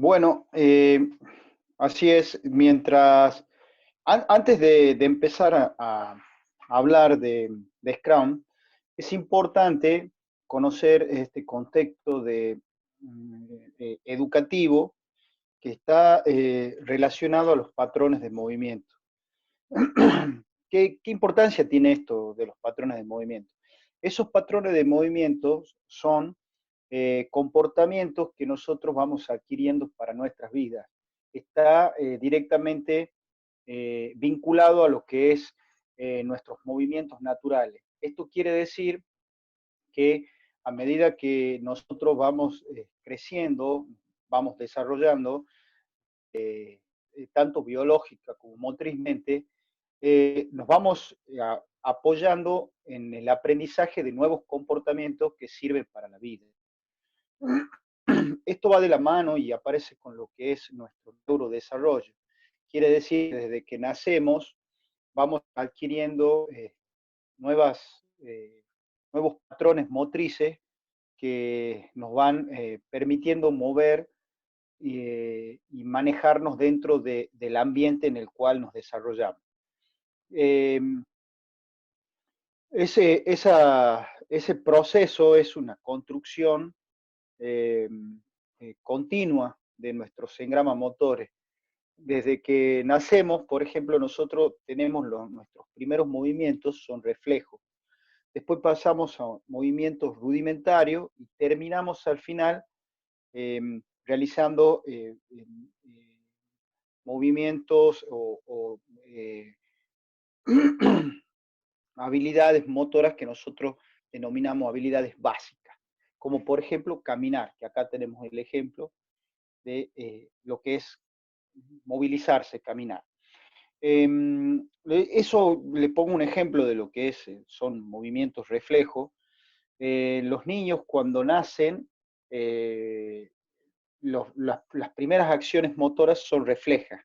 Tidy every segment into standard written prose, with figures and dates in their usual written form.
Bueno, así es. Antes de empezar a hablar de Scrum, es importante conocer este contexto educativo que está relacionado a los patrones de movimiento. ¿Qué importancia tiene esto de los patrones de movimiento? Esos patrones de movimiento son comportamientos que nosotros vamos adquiriendo para nuestras vidas. Está directamente vinculado a lo que es nuestros movimientos naturales. Esto quiere decir que a medida que nosotros vamos creciendo, vamos desarrollando, tanto biológica como motrizmente, nos vamos apoyando en el aprendizaje de nuevos comportamientos que sirven para la vida. Esto va de la mano y aparece con lo que es nuestro neurodesarrollo. Quiere decir, desde que nacemos, vamos adquiriendo nuevos patrones motrices que nos van permitiendo mover y manejarnos dentro del ambiente en el cual nos desarrollamos. Eh, ese proceso es una construcción eh, continua de nuestros engramas motores. Desde que nacemos, por ejemplo, nosotros tenemos nuestros primeros movimientos, son reflejos. Después pasamos a movimientos rudimentarios y terminamos al final eh, realizando movimientos o habilidades motoras que nosotros denominamos habilidades básicas, como por ejemplo caminar, que acá tenemos el ejemplo de lo que es movilizarse, caminar. Eso le pongo un ejemplo de lo que son movimientos reflejos. Los niños cuando nacen, las primeras acciones motoras son reflejas,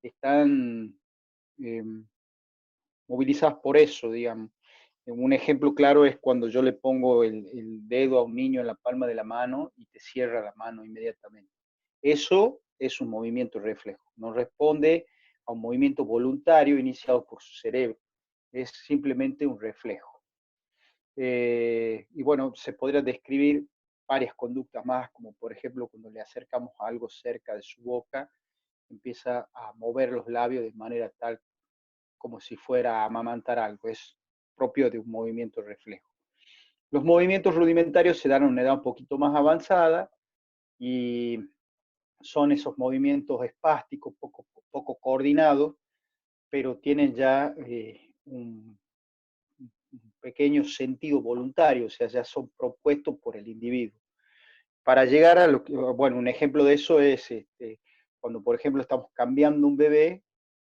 están eh, movilizadas por eso, digamos. Un ejemplo claro es cuando yo le pongo el dedo a un niño en la palma de la mano y te cierra la mano inmediatamente. Eso es un movimiento reflejo, no responde a un movimiento voluntario iniciado por su cerebro, es simplemente un reflejo. Y bueno, se podría describir varias conductas más, como por ejemplo cuando le acercamos algo cerca de su boca, empieza a mover los labios de manera tal como si fuera a amamantar algo, es propio de un movimiento reflejo. Los movimientos rudimentarios se dan a una edad un poquito más avanzada y son esos movimientos espásticos, poco coordinados, pero tienen ya un pequeño sentido voluntario, o sea, ya son propuestos por el individuo. Para llegar a lo que, bueno, un ejemplo de eso es cuando, por ejemplo, estamos cambiando un bebé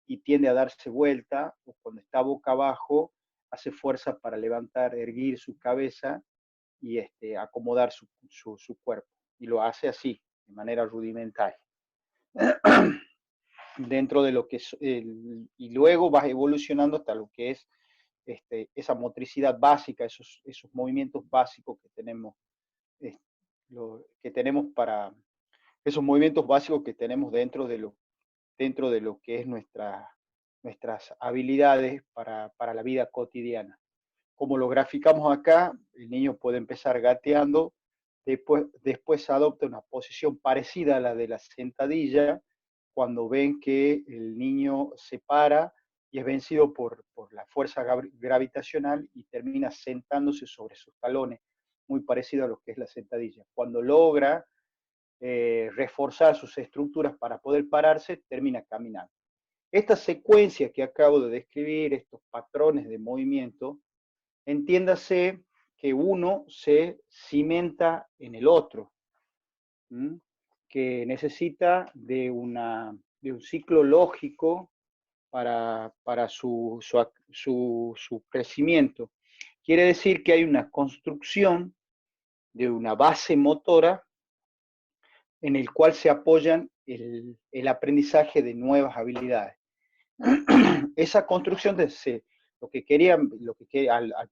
y tiende a darse vuelta, o cuando está boca abajo, hace fuerza para levantar, erguir su cabeza y acomodar su cuerpo. Y lo hace así, de manera rudimentaria. Dentro de lo que es, y luego vas evolucionando hasta lo que es esa motricidad básica, esos movimientos básicos eh, que tenemos para, esos movimientos básicos que tenemos dentro de lo que es nuestras habilidades para la vida cotidiana. Como lo graficamos acá, el niño puede empezar gateando, después adopta una posición parecida a la de la sentadilla, cuando ven que el niño se para y es vencido por la fuerza gravitacional y termina sentándose sobre sus talones, muy parecido a lo que es la sentadilla. Cuando logra reforzar sus estructuras para poder pararse, termina caminando. Esta secuencia que acabo de describir, estos patrones de movimiento, entiéndase que uno se cimenta en el otro, ¿m? Que necesita de un ciclo lógico para su crecimiento. Quiere decir que hay una construcción de una base motora en el cual se apoyan el aprendizaje de nuevas habilidades. Esa construcción al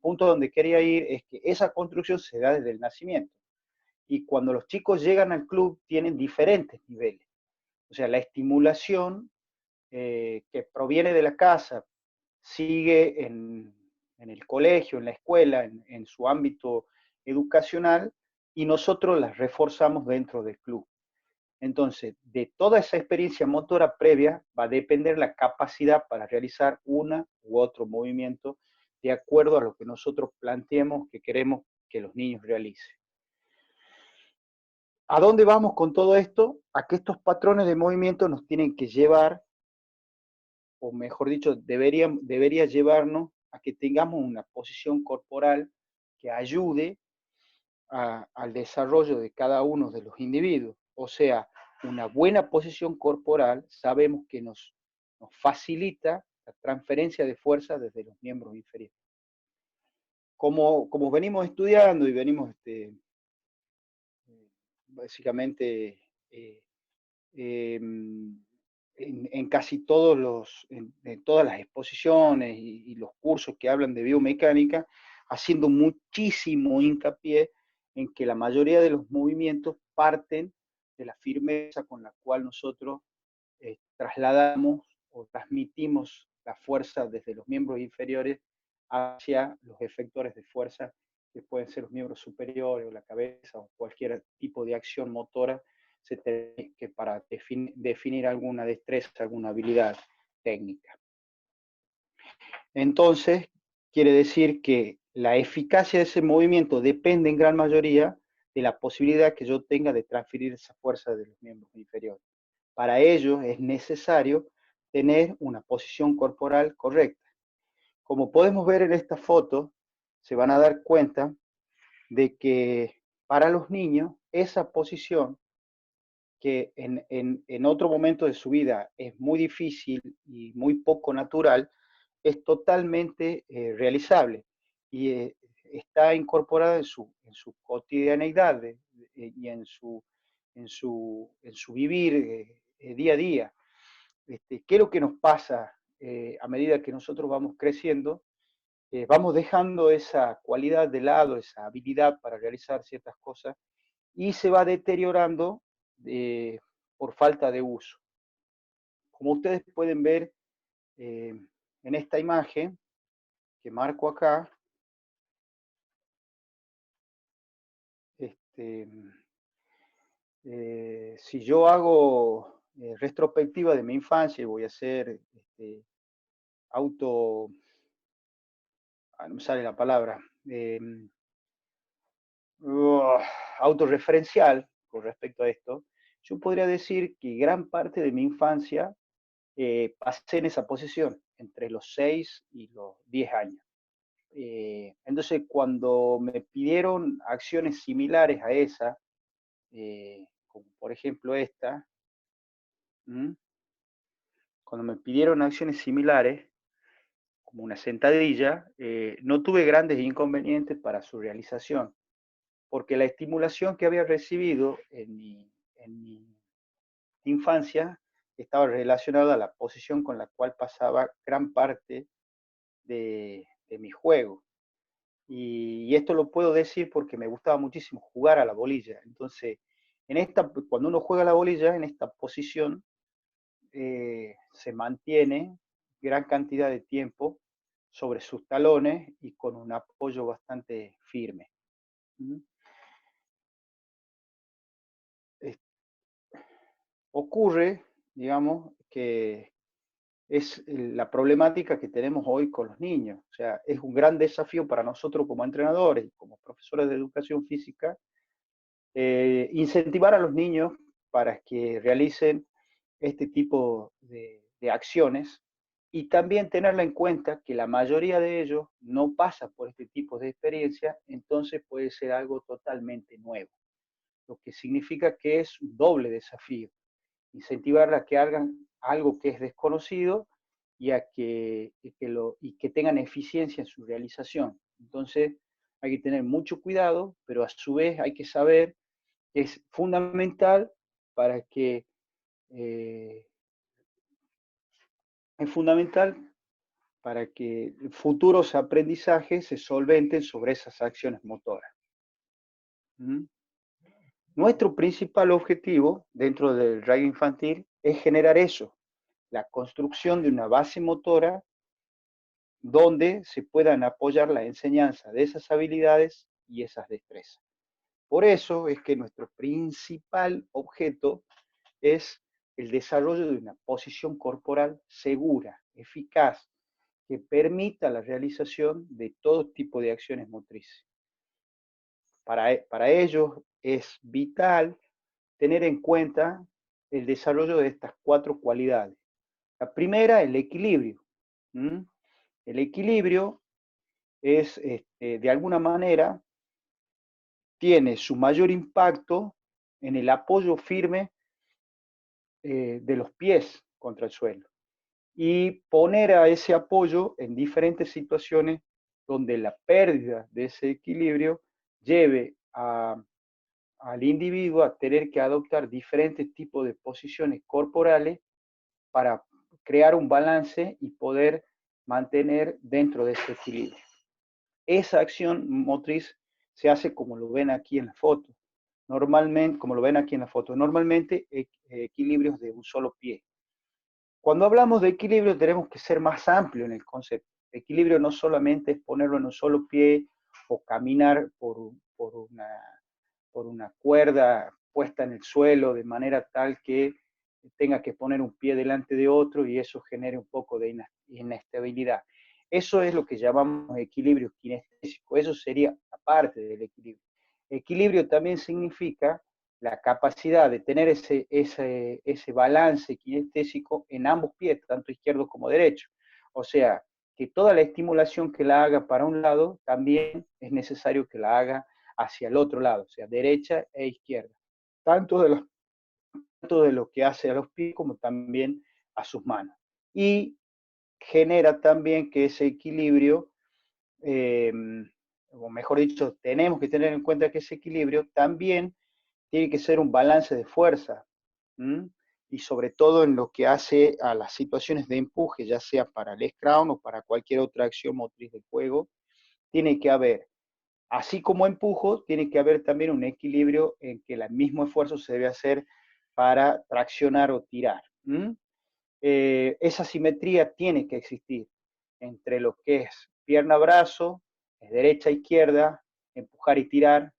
punto donde quería ir es que esa construcción se da desde el nacimiento. Y cuando los chicos llegan al club tienen diferentes niveles. O sea, la estimulación que proviene de la casa sigue en el colegio, en la escuela, en su ámbito educacional, y nosotros las reforzamos dentro del club. Entonces, de toda esa experiencia motora previa va a depender la capacidad para realizar una u otro movimiento de acuerdo a lo que nosotros planteemos que queremos que los niños realicen. ¿A dónde vamos con todo esto? A que estos patrones de movimiento nos tienen que llevar, o mejor dicho, debería llevarnos a que tengamos una posición corporal que ayude al desarrollo de cada uno de los individuos. O sea, una buena posición corporal sabemos que nos facilita la transferencia de fuerza desde los miembros inferiores. Como venimos estudiando y venimos básicamente en casi en todas las exposiciones y los cursos que hablan de biomecánica, haciendo muchísimo hincapié en que la mayoría de los movimientos parten de la firmeza con la cual nosotros trasladamos o transmitimos la fuerza desde los miembros inferiores hacia los efectores de fuerza, que pueden ser los miembros superiores o la cabeza o cualquier tipo de acción motora se tiene que para definir alguna destreza, alguna habilidad técnica. Entonces, quiere decir que la eficacia de ese movimiento depende en gran mayoría de la posibilidad que yo tenga de transferir esa fuerza de los miembros inferiores. Para ello es necesario tener una posición corporal correcta. Como podemos ver en esta foto, se van a dar cuenta de que para los niños esa posición que en otro momento de su vida es muy difícil y muy poco natural, es totalmente realizable y está incorporada en su cotidianeidad y en su vivir día a día. ¿Qué es lo que nos pasa a medida que nosotros vamos creciendo? Vamos dejando esa cualidad de lado, esa habilidad para realizar ciertas cosas, y se va deteriorando por falta de uso. Como ustedes pueden ver en esta imagen que marco acá, si yo hago retrospectiva de mi infancia y voy a hacer auto, no me sale la palabra, autorreferencial con respecto a esto, yo podría decir que gran parte de mi infancia pasé en esa posición, entre los 6 y los 10 años. Entonces, cuando me pidieron acciones similares a esa, como por ejemplo esta, cuando me pidieron acciones similares, como una sentadilla, no tuve grandes inconvenientes para su realización, porque la estimulación que había recibido en mi infancia estaba relacionada a la posición con la cual pasaba gran parte de mi juego. Y esto lo puedo decir porque me gustaba muchísimo jugar a la bolilla. Entonces, cuando uno juega a la bolilla, en esta posición, se mantiene gran cantidad de tiempo sobre sus talones y con un apoyo bastante firme. Ocurre, digamos, que es la problemática que tenemos hoy con los niños. O sea, es un gran desafío para nosotros como entrenadores y como profesores de educación física, incentivar a los niños para que realicen este tipo de acciones y también tenerla en cuenta que la mayoría de ellos no pasa por este tipo de experiencia, entonces puede ser algo totalmente nuevo, lo que significa que es un doble desafío, incentivar a que hagan algo que es desconocido y que tengan eficiencia en su realización. Entonces hay que tener mucho cuidado, pero a su vez hay que saber que es fundamental para que es fundamental para que futuros aprendizajes se solventen sobre esas acciones motoras. ¿Mm? Nuestro principal objetivo dentro del radio infantil es generar eso, la construcción de una base motora donde se puedan apoyar la enseñanza de esas habilidades y esas destrezas. Por eso es que nuestro principal objeto es el desarrollo de una posición corporal segura, eficaz, que permita la realización de todo tipo de acciones motrices. Para ello es vital tener en cuenta el desarrollo de estas 4 cualidades. La primera, el equilibrio. ¿Mm? El equilibrio es, de alguna manera, tiene su mayor impacto en el apoyo firme de los pies contra el suelo y poner a ese apoyo en diferentes situaciones donde la pérdida de ese equilibrio lleve al individuo a tener que adoptar diferentes tipos de posiciones corporales para crear un balance y poder mantener dentro de ese equilibrio. Esa acción motriz se hace como lo ven aquí en la foto. Normalmente, como lo ven aquí en la foto, normalmente equilibrios de un solo pie. Cuando hablamos de equilibrio tenemos que ser más amplio en el concepto. Equilibrio no solamente es ponerlo en un solo pie o caminar por una cuerda puesta en el suelo de manera tal que tenga que poner un pie delante de otro y eso genere un poco de inestabilidad. Eso es lo que llamamos equilibrio kinestésico, eso sería aparte del equilibrio. Equilibrio también significa la capacidad de tener ese balance kinestésico en ambos pies, tanto izquierdo como derecho. O sea, que toda la estimulación que la haga para un lado, también es necesario que la haga hacia el otro lado, o sea, derecha e izquierda. Tanto de lo que hace a los pies como también a sus manos. Y genera también que ese equilibrio, o mejor dicho, tenemos que tener en cuenta que ese equilibrio también tiene que ser un balance de fuerza, ¿m? Y sobre todo en lo que hace a las situaciones de empuje, ya sea para el scrum o para cualquier otra acción motriz del juego, tiene que haber, así como empujo, tiene que haber también un equilibrio en que el mismo esfuerzo se debe hacer para traccionar o tirar. Esa simetría tiene que existir entre lo que es pierna-brazo, derecha-izquierda, empujar y tirar,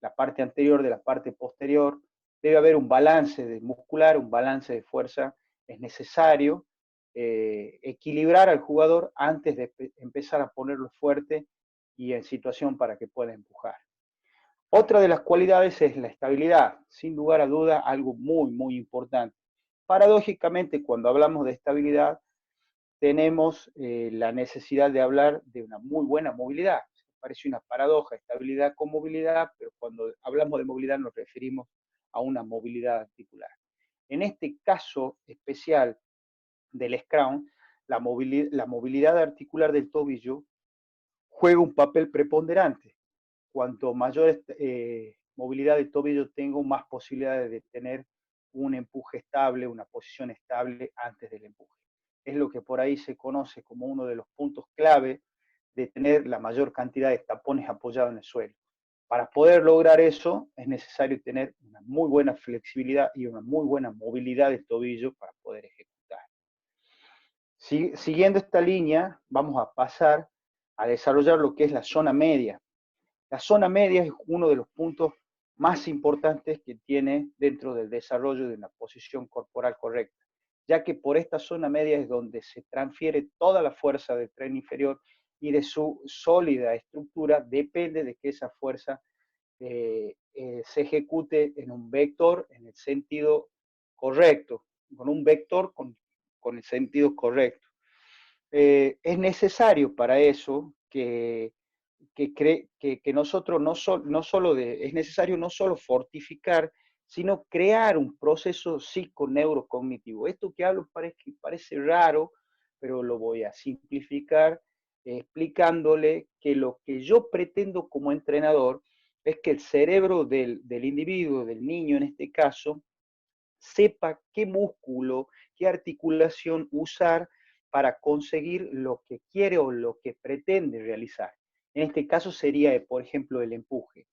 la parte anterior de la parte posterior. Debe haber un balance de muscular, un balance de fuerza. Es necesario equilibrar al jugador antes de empezar a ponerlo fuerte y en situación para que pueda empujar. Otra de las cualidades es la estabilidad, sin lugar a duda algo muy, muy importante. Paradójicamente, cuando hablamos de estabilidad, tenemos la necesidad de hablar de una muy buena movilidad. Parece una paradoja, estabilidad con movilidad, pero cuando hablamos de movilidad nos referimos a una movilidad articular. En este caso especial del Scrum, la movilidad articular del tobillo juega un papel preponderante. Cuanto mayor movilidad de tobillo tengo, más posibilidades de tener un empuje estable, una posición estable antes del empuje. Es lo que por ahí se conoce como uno de los puntos clave de tener la mayor cantidad de tapones apoyados en el suelo. Para poder lograr eso es necesario tener una muy buena flexibilidad y una muy buena movilidad del tobillo para poder ejecutar. Siguiendo esta línea, vamos a pasar a desarrollar lo que es la zona media. La zona media es uno de los puntos más importantes que tiene dentro del desarrollo de una posición corporal correcta, ya que por esta zona media es donde se transfiere toda la fuerza del tren inferior y de su sólida estructura depende de que esa fuerza se ejecute en un vector en el sentido correcto, con un vector con el sentido correcto. Es necesario para eso que nosotros no solo es necesario no solo fortificar, sino crear un proceso psico-neurocognitivo. Esto que hablo parece raro, pero lo voy a simplificar explicándole que lo que yo pretendo como entrenador es que el cerebro del individuo, del niño en este caso, sepa qué músculo, qué articulación usar para conseguir lo que quiere o lo que pretende realizar. En este caso sería, por ejemplo, el empuje.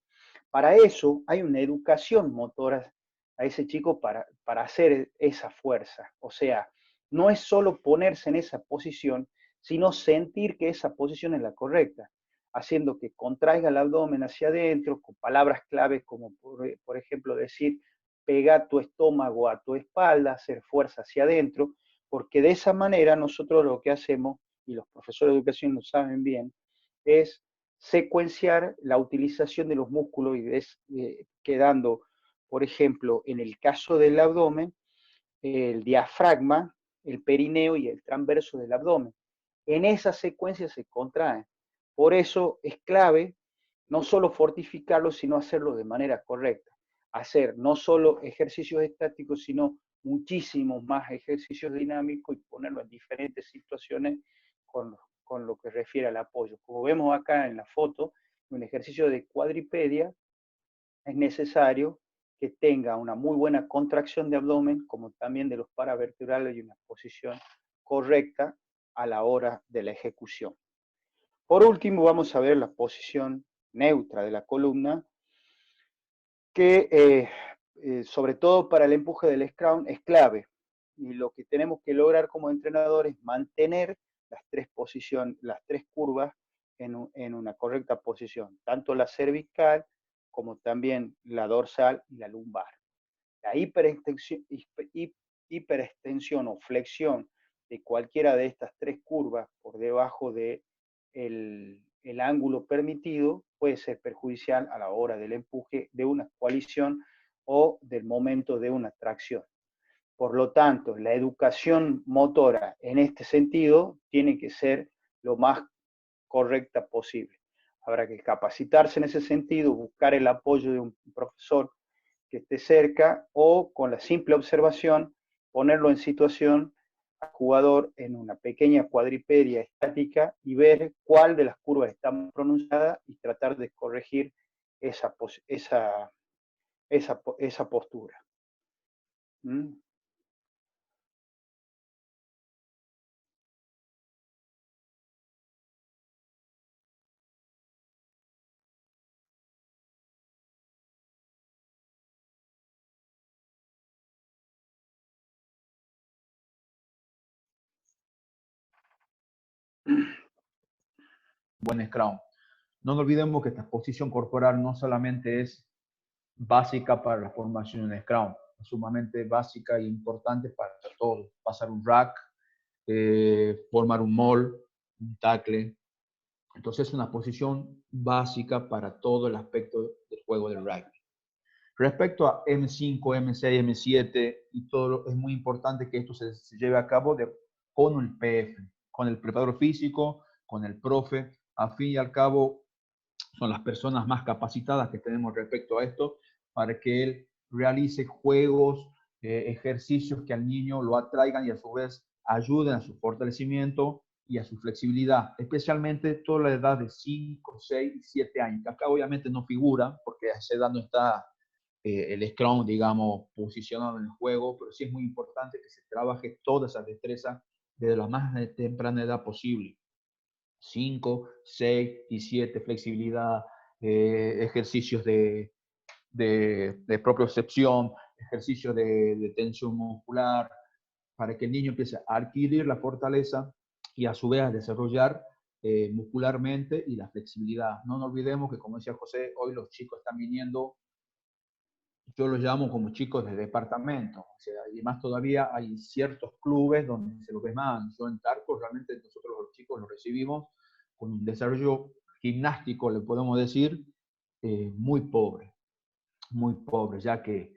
para eso hay una educación motora a ese chico para hacer esa fuerza. O sea, no es solo ponerse en esa posición, sino sentir que esa posición es la correcta, haciendo que contraiga el abdomen hacia adentro, con palabras claves como, por ejemplo, decir, pega tu estómago a tu espalda, hacer fuerza hacia adentro, porque de esa manera nosotros lo que hacemos, y los profesores de educación lo saben bien, es secuenciar la utilización de los músculos quedando, por ejemplo, en el caso del abdomen, el diafragma, el perineo y el transverso del abdomen. En esa secuencia se contraen. Por eso es clave no solo fortificarlo, sino hacerlo de manera correcta. Hacer no solo ejercicios estáticos, sino muchísimos más ejercicios dinámicos y ponerlo en diferentes situaciones con lo que refiere al apoyo. Como vemos acá en la foto, un ejercicio de cuadripedia es necesario que tenga una muy buena contracción de abdomen, como también de los paravertebrales y una posición correcta a la hora de la ejecución. Por último, vamos a ver la posición neutra de la columna, que sobre todo para el empuje del scrum es clave. Y lo que tenemos que lograr como entrenadores es mantener las tres posiciones, las tres curvas en una correcta posición, tanto la cervical como también la dorsal y la lumbar. La hiperextensión o flexión de cualquiera de estas tres curvas por debajo del el ángulo permitido puede ser perjudicial a la hora del empuje de una coalición o del momento de una tracción. Por lo tanto, la educación motora en este sentido tiene que ser lo más correcta posible. Habrá que capacitarse en ese sentido, buscar el apoyo de un profesor que esté cerca o con la simple observación ponerlo en situación al jugador en una pequeña cuadripedia estática y ver cuál de las curvas está más pronunciada y tratar de corregir esa postura. ¿Mm? Buen scrum. No nos olvidemos que esta posición corporal no solamente es básica para la formación en Scrum, es sumamente básica e importante para todo. Pasar un rack, formar un maul, un tackle. Entonces es una posición básica para todo el aspecto del juego del rugby. Respecto a M5, M6, M7 y todo, es muy importante que esto se lleve a cabo con el PF, con el preparador físico, con el profe. A fin y al cabo, son las personas más capacitadas que tenemos respecto a esto para que él realice juegos, ejercicios que al niño lo atraigan y a su vez ayuden a su fortalecimiento y a su flexibilidad, especialmente toda la edad de 5, 6 y 7 años. Acá obviamente no figura porque a esa edad no está el Scrum, digamos, posicionado en el juego, pero sí es muy importante que se trabaje toda esa destreza desde la más temprana edad posible. 5, 6 y 7, flexibilidad, ejercicios de propiocepción, ejercicios de tensión muscular, para que el niño empiece a adquirir la fortaleza y a su vez a desarrollar muscularmente y la flexibilidad. No nos olvidemos que, como decía José, hoy los chicos están viniendo, yo los llamo como chicos de departamento, o sea, y más todavía hay ciertos clubes donde se los ve más. Yo en Tarco realmente nosotros los chicos los recibimos con un desarrollo gimnástico, le podemos decir, muy pobre, ya que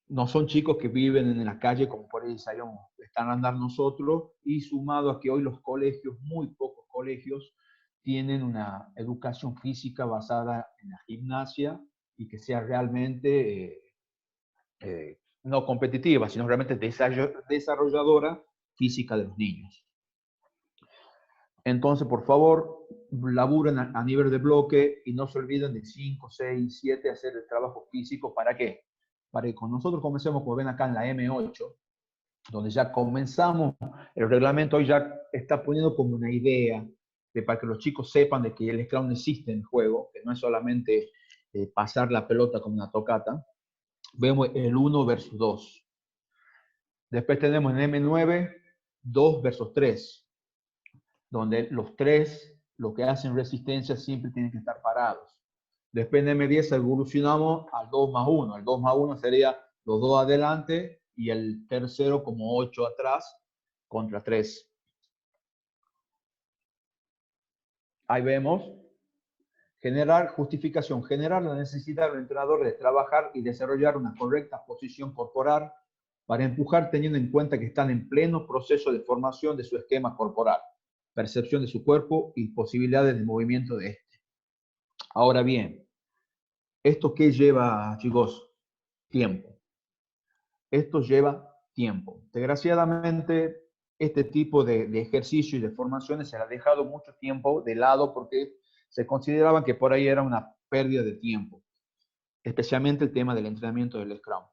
no son chicos que viven en la calle como por ahí sabíamos, están a andar nosotros, y sumado a que hoy los colegios, muy pocos colegios, tienen una educación física basada en la gimnasia y que sea realmente no competitiva, sino realmente desarrolladora física de los niños. Entonces, por favor, laburen a nivel de bloque y no se olviden de 5, 6, 7 hacer el trabajo físico. ¿Para qué? Para que cuando nosotros comencemos, como ven acá en la M8, donde ya comenzamos, el reglamento hoy ya está poniendo como una idea para que los chicos sepan de que el Scrum existe en el juego, que no es solamente pasar la pelota como una tocata. Vemos el 1 versus 2. Después tenemos en M9, 2 versus 3, donde los 3, lo que hacen resistencia, siempre tienen que estar parados. Después en M10 evolucionamos al 2 más 1. El 2 más 1 sería los 2 adelante y el tercero como 8 atrás contra 3. Ahí vemos generar la necesidad del entrenador de trabajar y desarrollar una correcta posición corporal para empujar, teniendo en cuenta que están en pleno proceso de formación de su esquema corporal, percepción de su cuerpo y posibilidades de movimiento de este. Ahora bien, ¿esto qué lleva, chicos? Tiempo. Esto lleva tiempo. Desgraciadamente, este tipo de ejercicio y de formaciones se ha dejado mucho tiempo de lado porque se consideraban que por ahí era una pérdida de tiempo, especialmente el tema del entrenamiento del Scrum.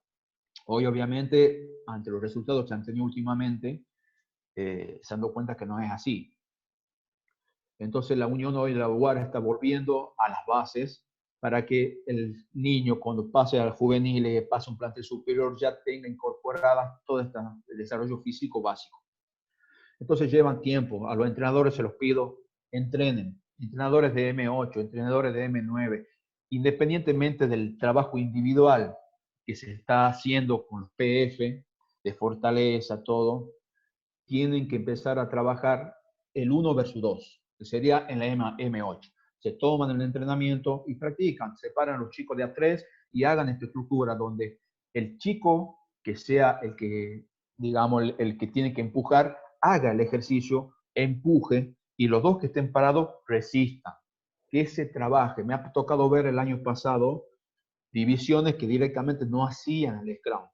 Hoy, obviamente, ante los resultados que se han tenido últimamente, se han dado cuenta que no es así. Entonces, la Unión hoy de la UAR está volviendo a las bases para que el niño, cuando pase al juvenil y pase un plantel superior, ya tenga incorporada todo este desarrollo físico básico. Entonces llevan tiempo. A los entrenadores se los pido, entrenen. Entrenadores de M8, entrenadores de M9, independientemente del trabajo individual que se está haciendo con los PF, de fortaleza, todo, tienen que empezar a trabajar el 1 versus 2, que sería en la M8. Se toman el entrenamiento y practican, separan a los chicos de A3 y hagan esta estructura donde el chico que sea el que, digamos, el que tiene que empujar, haga el ejercicio, empuje, y los dos que estén parados resistan. Que se trabaje. Me ha tocado ver el año pasado divisiones que directamente no hacían el Scrum.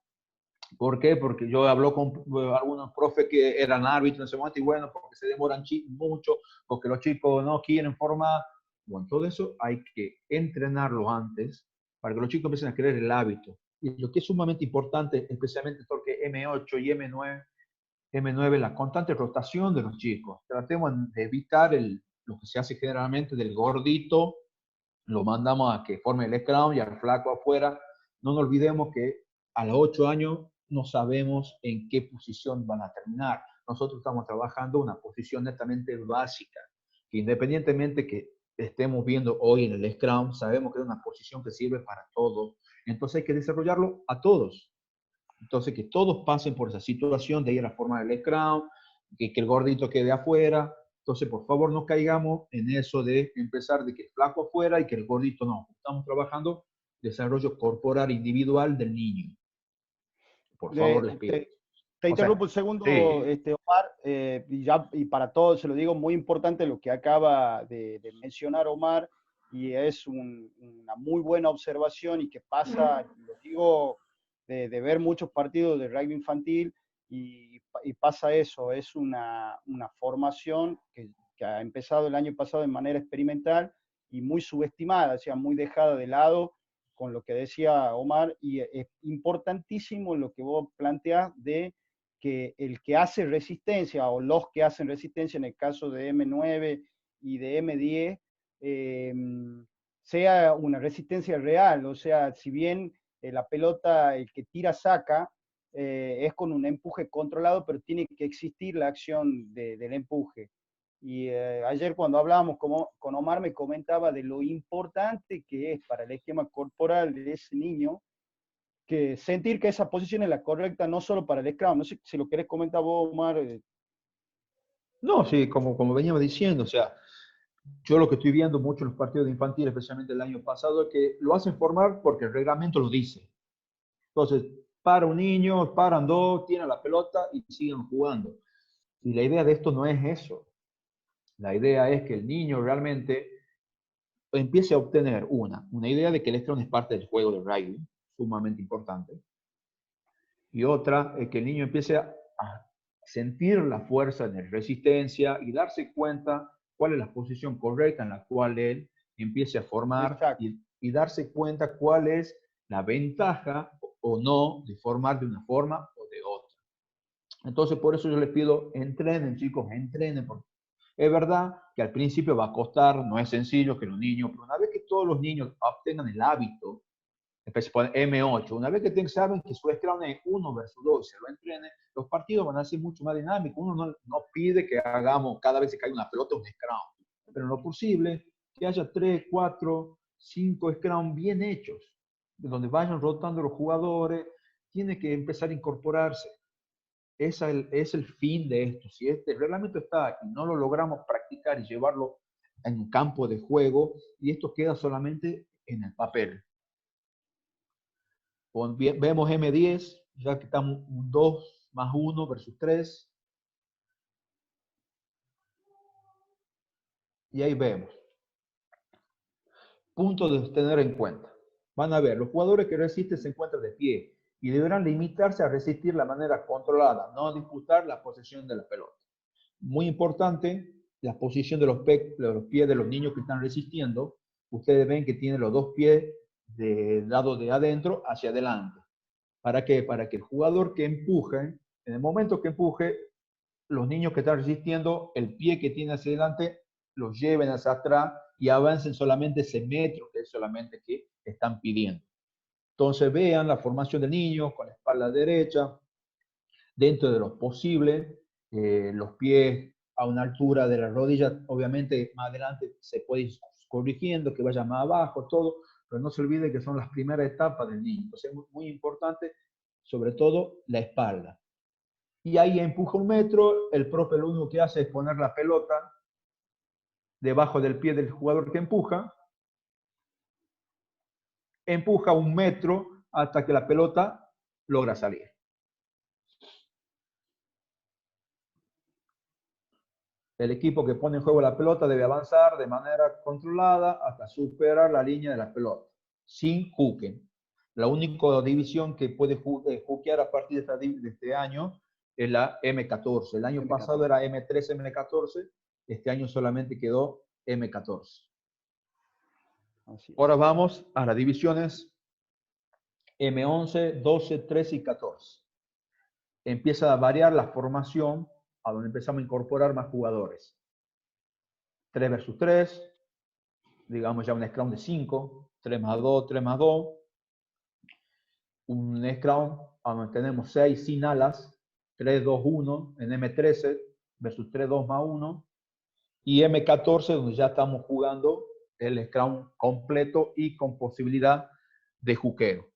¿Por qué? Porque yo hablo con algunos profes que eran árbitros en ese momento y bueno, porque se demoran mucho, porque los chicos no quieren formar. Bueno, todo eso hay que entrenarlo antes para que los chicos empiecen a crear el hábito. Y lo que es sumamente importante, especialmente porque M8 y M9, la constante rotación de los chicos. Tratemos de evitar lo que se hace generalmente del gordito, lo mandamos a que forme el scrum y al flaco afuera. No nos olvidemos que a los 8 años no sabemos en qué posición van a terminar. Nosotros estamos trabajando una posición netamente básica, que independientemente que estemos viendo hoy en el Scrum, sabemos que es una posición que sirve para todos. Entonces hay que desarrollarlo a todos. Entonces que todos pasen por esa situación de ir a formar el Scrum, que el gordito quede afuera. Entonces, por favor, no caigamos en eso de empezar de que el flaco afuera y que el gordito no. Estamos trabajando desarrollo corporal individual del niño. Por favor, les pido. Te O sea, interrumpo un segundo, sí. Omar, y para todos se lo digo, muy importante lo que acaba de mencionar Omar, y es una muy buena observación y que pasa, lo digo, de ver muchos partidos de rugby infantil y pasa eso, es una formación que ha empezado el año pasado de manera experimental y muy subestimada, o sea, muy dejada de lado con lo que decía Omar, y es importantísimo lo que vos planteás de que el que hace resistencia o los que hacen resistencia en el caso de M9 y de M10 sea una resistencia real, o sea, si bien la pelota, el que tira saca, es con un empuje controlado, pero tiene que existir la acción del empuje. Y ayer cuando hablábamos con Omar me comentaba de lo importante que es para el esquema corporal de ese niño que sentir que esa posición es la correcta, no solo para el Scrum. No sé si lo querés comentar vos, Omar. No, sí, como veníamos diciendo, o sea, yo lo que estoy viendo mucho en los partidos de infantil, especialmente el año pasado, es que lo hacen formar porque el reglamento lo dice. Entonces, para un niño, paran dos, tienen la pelota y siguen jugando. Y la idea de esto no es eso. La idea es que el niño realmente empiece a obtener una idea de que el Scrum es parte del juego de rugby, sumamente importante, y otra es que el niño empiece a sentir la fuerza de resistencia y darse cuenta cuál es la posición correcta en la cual él empiece a formar Exacto. y darse cuenta cuál es la ventaja o no de formar de una forma o de otra. Entonces, por eso yo les pido, entrenen, chicos, entrenen, porque Es verdad que al principio va a costar, no es sencillo que los niños, pero una vez que todos los niños obtengan el hábito, empecé por M8, una vez que saben que su scrum es 1 versus 2, se lo entrenen, los partidos van a ser mucho más dinámicos. Uno no pide que hagamos cada vez que cae una pelota un scrum, pero en lo posible que haya 3, 4, 5 scrum bien hechos, donde vayan rotando los jugadores, tiene que empezar a incorporarse. Es el fin de esto. Si este reglamento está y no lo logramos practicar y llevarlo en un campo de juego, y esto queda solamente en el papel. Vemos M10, ya que estamos un 2 más 1 versus 3. Y ahí vemos. Punto de tener en cuenta. Van a ver, los jugadores que resisten se encuentran de pie y deberán limitarse a resistir de manera controlada, no a disputar la posesión de la pelota. Muy importante, la posición de los pies de los niños que están resistiendo. Ustedes ven que tienen los dos pies del lado de adentro hacia adelante. ¿Para qué? Para que el jugador que empuje, en el momento que empuje, los niños que están resistiendo, el pie que tiene hacia adelante, los lleven hacia atrás y avancen solamente ese metro, que es solamente que están pidiendo. Entonces vean la formación del niño con la espalda derecha, dentro de lo posible, los pies a una altura de la rodilla, obviamente más adelante se puede ir corrigiendo, que vaya más abajo, todo, pero no se olvide que son las primeras etapas del niño. Entonces es muy importante, sobre todo, la espalda. Y ahí empuja 1 metro, el profe lo único que hace es poner la pelota debajo del pie del jugador que empuja 1 metro hasta que la pelota logra salir. El equipo que pone en juego la pelota debe avanzar de manera controlada hasta superar la línea de la pelota, sin juque. La única división que puede juquear a partir de este año es la M14. El año pasado era M13, M14. Este año solamente quedó M14. Ahora vamos a las divisiones M11, 12, 13 y 14. Empieza a variar la formación a donde empezamos a incorporar más jugadores. 3 versus 3, digamos ya un scrum de 5, 3 más 2, 3 más 2. Un scrum donde tenemos 6 sin alas, 3, 2, 1 en M13 versus 3, 2 más 1. Y M14 donde ya estamos jugando el scrum completo y con posibilidad de juqueo.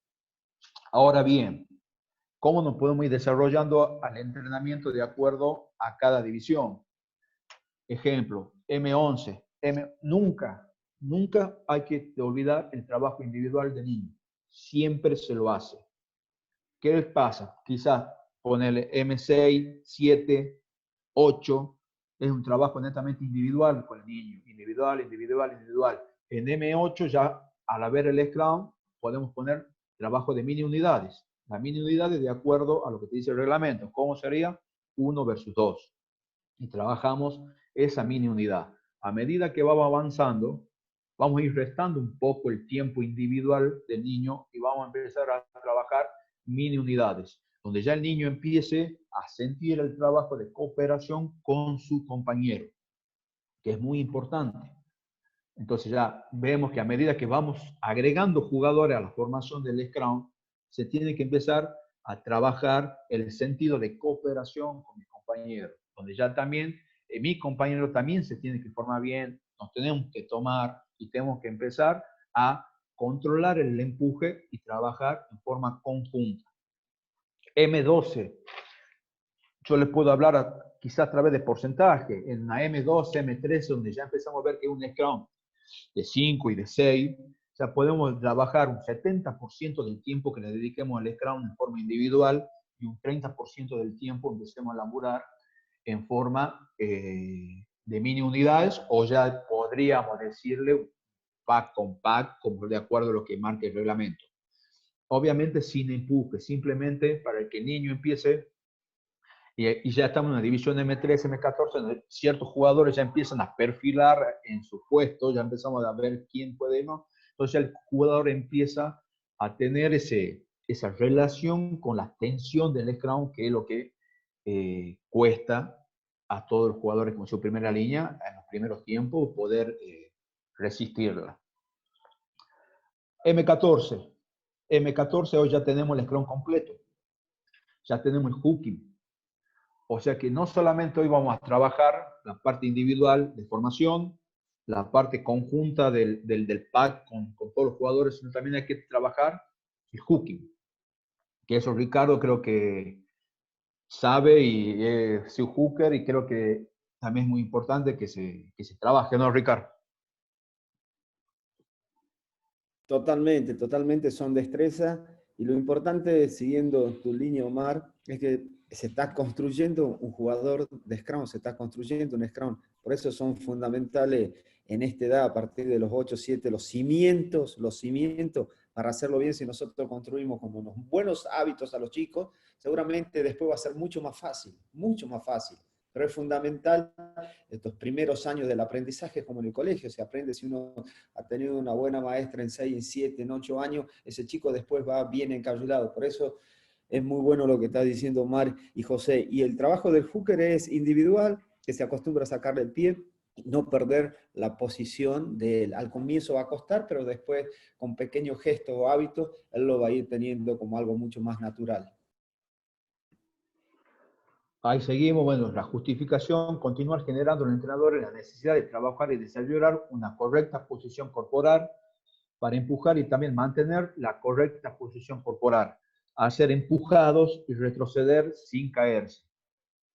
Ahora bien, ¿cómo nos podemos ir desarrollando al entrenamiento de acuerdo a cada división? Ejemplo, M11. Nunca hay que olvidar el trabajo individual de niño. Siempre se lo hace. ¿Qué les pasa? Quizás ponerle M6, 7, 8, es un trabajo netamente individual con el niño. Individual. En M8 ya, al haber el Scrum, podemos poner trabajo de mini unidades. Las mini unidades de acuerdo a lo que te dice el reglamento. ¿Cómo sería? 1 versus 2. Y trabajamos esa mini unidad. A medida que vamos avanzando, vamos a ir restando un poco el tiempo individual del niño y vamos a empezar a trabajar mini unidades, donde ya el niño empiece a sentir el trabajo de cooperación con su compañero, que es muy importante. Entonces ya vemos que a medida que vamos agregando jugadores a la formación del Scrum, se tiene que empezar a trabajar el sentido de cooperación con mi compañero, donde ya también mi compañero también se tiene que formar bien, nos tenemos que tomar y tenemos que empezar a controlar el empuje y trabajar en forma conjunta. M12, yo les puedo hablar quizás a través de porcentaje. En la M12, M13, donde ya empezamos a ver que es un Scrum de 5 y de 6, ya podemos trabajar un 70% del tiempo que le dediquemos al Scrum en forma individual y un 30% del tiempo empecemos a laburar en forma de mini unidades, o ya podríamos decirle pack con pack, como de acuerdo a lo que marca el reglamento. Obviamente sin empuje, simplemente para que el niño empiece, y ya estamos en la división M13, M14, donde ciertos jugadores ya empiezan a perfilar en su puesto, ya empezamos a ver quién puede, ¿no? Entonces el jugador empieza a tener esa relación con la tensión del Scrum, que es lo que cuesta a todos los jugadores con su primera línea en los primeros tiempos poder resistirla. M14. M14 hoy ya tenemos el scrum completo. Ya tenemos el hooking. O sea que no solamente hoy vamos a trabajar la parte individual de formación, la parte conjunta del pack con todos los jugadores, sino también hay que trabajar el hooking. Que eso Ricardo creo que sabe y es un hooker y creo que también es muy importante que se trabaje, ¿no, Ricardo? Totalmente, totalmente son destreza y lo importante, siguiendo tu línea, Omar, es que se está construyendo un jugador de Scrum, se está construyendo un Scrum. Por eso son fundamentales en esta edad, a partir de los 8, 7, los cimientos, para hacerlo bien. Si nosotros construimos como unos buenos hábitos a los chicos, seguramente después va a ser mucho más fácil, mucho más fácil. Pero es fundamental estos primeros años del aprendizaje, como en el colegio, se aprende. Si uno ha tenido una buena maestra en 6, en 7, en 8 años, ese chico después va bien encabulado. Por eso es muy bueno lo que está diciendo Omar y José. Y el trabajo del hooker es individual, que se acostumbra a sacarle el pie, no perder la posición de él. Al comienzo va a costar, pero después con pequeños gestos o hábitos, él lo va a ir teniendo como algo mucho más natural. Ahí seguimos, bueno, la justificación, continuar generando en el entrenador la necesidad de trabajar y desarrollar una correcta posición corporal para empujar y también mantener la correcta posición corporal, hacer empujados y retroceder sin caerse,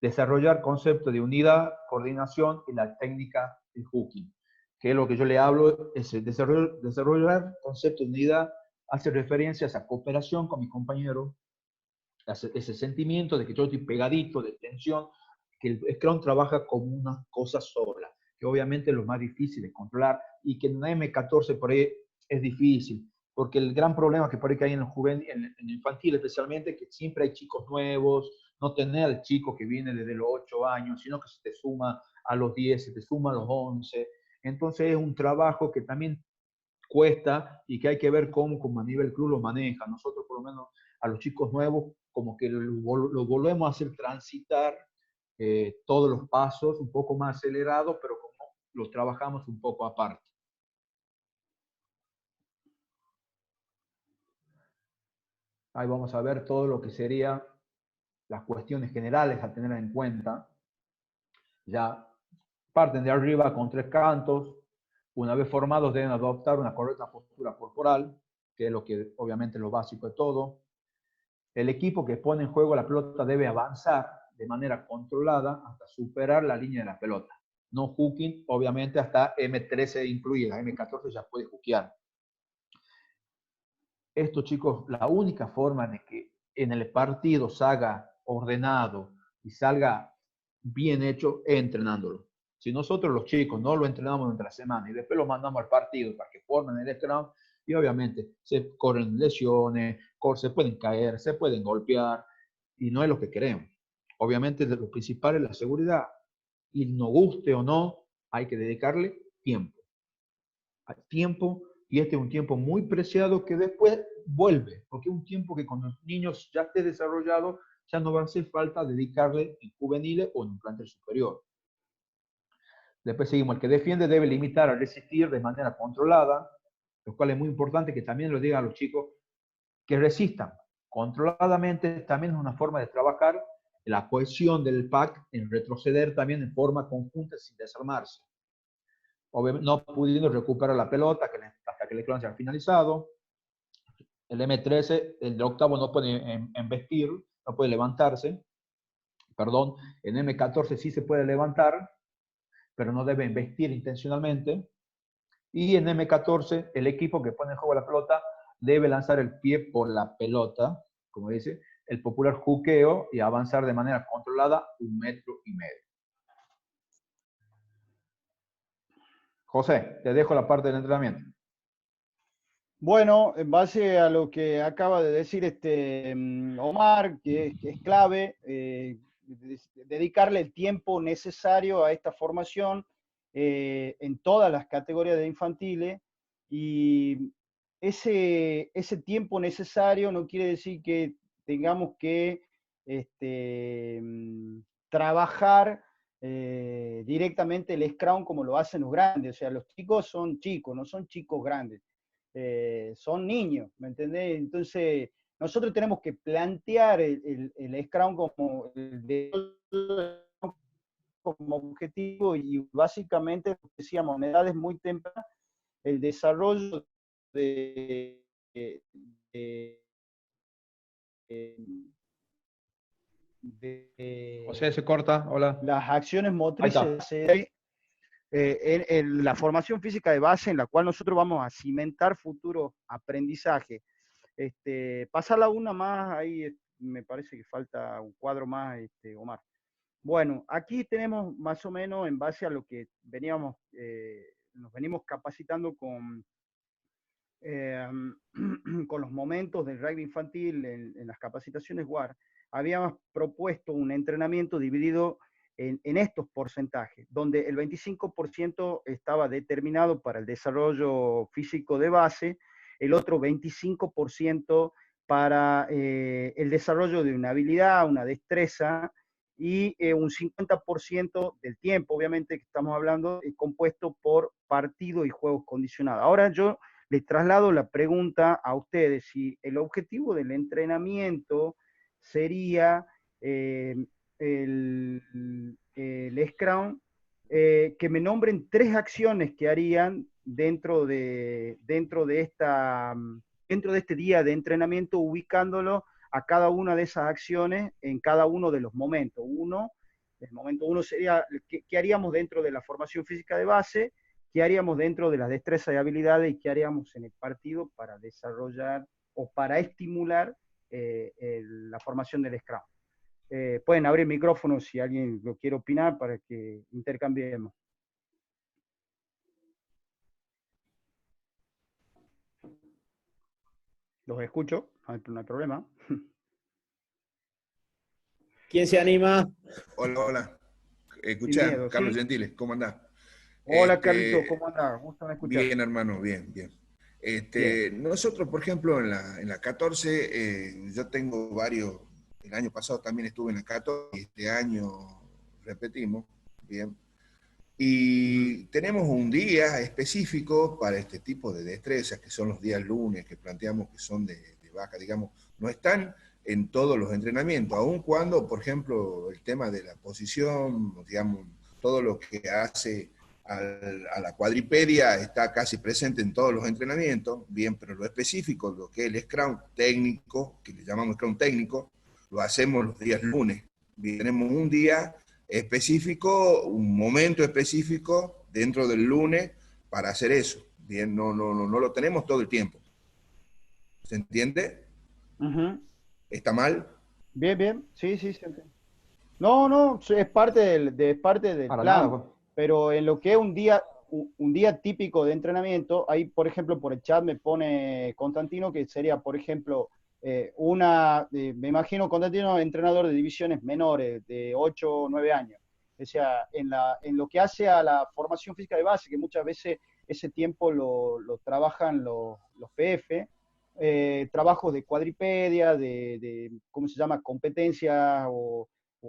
desarrollar conceptos de unidad, coordinación y la técnica de hooking, que es lo que yo le hablo, es el desarrollar conceptos de unidad, hace referencias a cooperación con mi compañero, ese sentimiento de que yo estoy pegadito, de tensión, que el Scrum trabaja como una cosa sola, que obviamente es lo más difícil de controlar y que en una M14 por ahí es difícil, porque el gran problema que por ahí que hay en el juvenil, en infantil especialmente, que siempre hay chicos nuevos, no tener al chico que viene desde los 8 años, sino que se te suma a los 10, se te suma a los 11. Entonces es un trabajo que también cuesta y que hay que ver cómo como a nivel club lo maneja. Nosotros por lo menos a los chicos nuevos como que lo volvemos a hacer transitar todos los pasos un poco más acelerados, pero como los trabajamos un poco aparte. Ahí vamos a ver todo lo que sería las cuestiones generales a tener en cuenta. Ya parten de arriba con 3 cantos. Una vez formados deben adoptar una correcta postura corporal, que es lo que obviamente es lo básico de todo. El equipo que pone en juego la pelota debe avanzar de manera controlada hasta superar la línea de la pelota. No hooking, obviamente hasta M13 incluida, M14 ya puede hookear. Esto, chicos, la única forma de que en el partido salga ordenado y salga bien hecho es entrenándolo. Si nosotros los chicos no lo entrenamos durante la semana y después lo mandamos al partido para que formen el scrum, y obviamente se corren lesiones, se pueden caer, se pueden golpear, y no es lo que queremos. Obviamente lo principal es la seguridad, y nos guste o no, hay que dedicarle tiempo. Hay tiempo, y este es un tiempo muy preciado que después vuelve, porque es un tiempo que cuando los niños ya esté desarrollado, ya no va a hacer falta dedicarle en juveniles o en un plantel superior. Después seguimos, el que defiende debe limitar a resistir de manera controlada, lo cual es muy importante que también lo digan a los chicos, que resistan controladamente. También es una forma de trabajar la cohesión del pack, en retroceder también en forma conjunta sin desarmarse. Obviamente, no pudiendo recuperar la pelota hasta que el clan sea finalizado. El M13, el de octavo no puede embestir, no puede levantarse. Perdón, en M14 sí se puede levantar, pero no debe embestir intencionalmente. Y en M14, el equipo que pone en juego la pelota debe lanzar el pie por la pelota, como dice, el popular juqueo, y avanzar de manera controlada 1,5 metros. José, te dejo la parte del entrenamiento. Bueno, en base a lo que acaba de decir Omar, que es clave, dedicarle el tiempo necesario a esta formación en todas las categorías de infantiles, y ese tiempo necesario no quiere decir que tengamos que trabajar directamente el Scrum como lo hacen los grandes. O sea, los chicos son chicos, no son chicos grandes. Son niños, ¿me entendés? Entonces, nosotros tenemos que plantear el Scrum como objetivo y básicamente, decíamos, en edades muy tempranas, el desarrollo de, de, José, se corta, hola. las acciones Ahí motrices está. en la formación física de base en la cual nosotros vamos a cimentar futuro aprendizaje. Pasarla una más, ahí me parece que falta un cuadro más, Omar. Bueno, aquí tenemos más o menos en base a lo que nos venimos capacitando eh, con los momentos del rugby infantil en las capacitaciones WAR, habíamos propuesto un entrenamiento dividido en estos porcentajes, donde el 25% estaba determinado para el desarrollo físico de base, el otro 25% para el desarrollo de una habilidad, una destreza, y un 50% del tiempo, obviamente, que estamos hablando, compuesto por partido y juegos condicionados. Ahora yo les traslado la pregunta a ustedes, si el objetivo del entrenamiento sería el Scrum, que me nombren 3 acciones que harían dentro de este día de entrenamiento, ubicándolo a cada una de esas acciones en cada uno de los momentos. El momento 1 sería qué haríamos dentro de la formación física de base, qué haríamos dentro de las destrezas y habilidades y qué haríamos en el partido para desarrollar o para estimular la formación del Scrum. Pueden abrir micrófono si alguien lo quiere opinar para que intercambiemos. Los escucho, no hay problema. ¿Quién se anima? Hola, hola. Escuchá, miedo, Carlos ¿sí? Gentiles, ¿cómo andás? Hola, Carlitos, ¿cómo andás? Gusto de escuchar. Bien, hermano, bien, bien. Bien. Nosotros, por ejemplo, en la 14, yo tengo varios, el año pasado también estuve en la 14, y este año repetimos, bien. Y tenemos un día específico para este tipo de destrezas, que son los días lunes, que planteamos que son de baja, digamos, no están en todos los entrenamientos, aun cuando, por ejemplo, el tema de la posición, digamos, todo lo que hace a la cuadripedia está casi presente en todos los entrenamientos, bien, pero lo específico, lo que es el Scrum técnico, que le llamamos Scrum técnico, lo hacemos los días lunes. Bien, tenemos un día específico, un momento específico dentro del lunes para hacer eso. Bien, no lo tenemos todo el tiempo. ¿Se entiende? ¿Está mal? Bien, bien, sí, sí, sí. No, es parte del Para plan, nada, pues. pero en lo que es un día típico de entrenamiento, ahí, por ejemplo, por el chat me pone Constantino que sería, por ejemplo, me imagino Constantino, entrenador de divisiones menores, de 8 o 9 años. O sea, en lo que hace a la formación física de base, que muchas veces ese tiempo lo trabajan los PF, trabajos de cuadripedia, ¿cómo se llama?, competencias o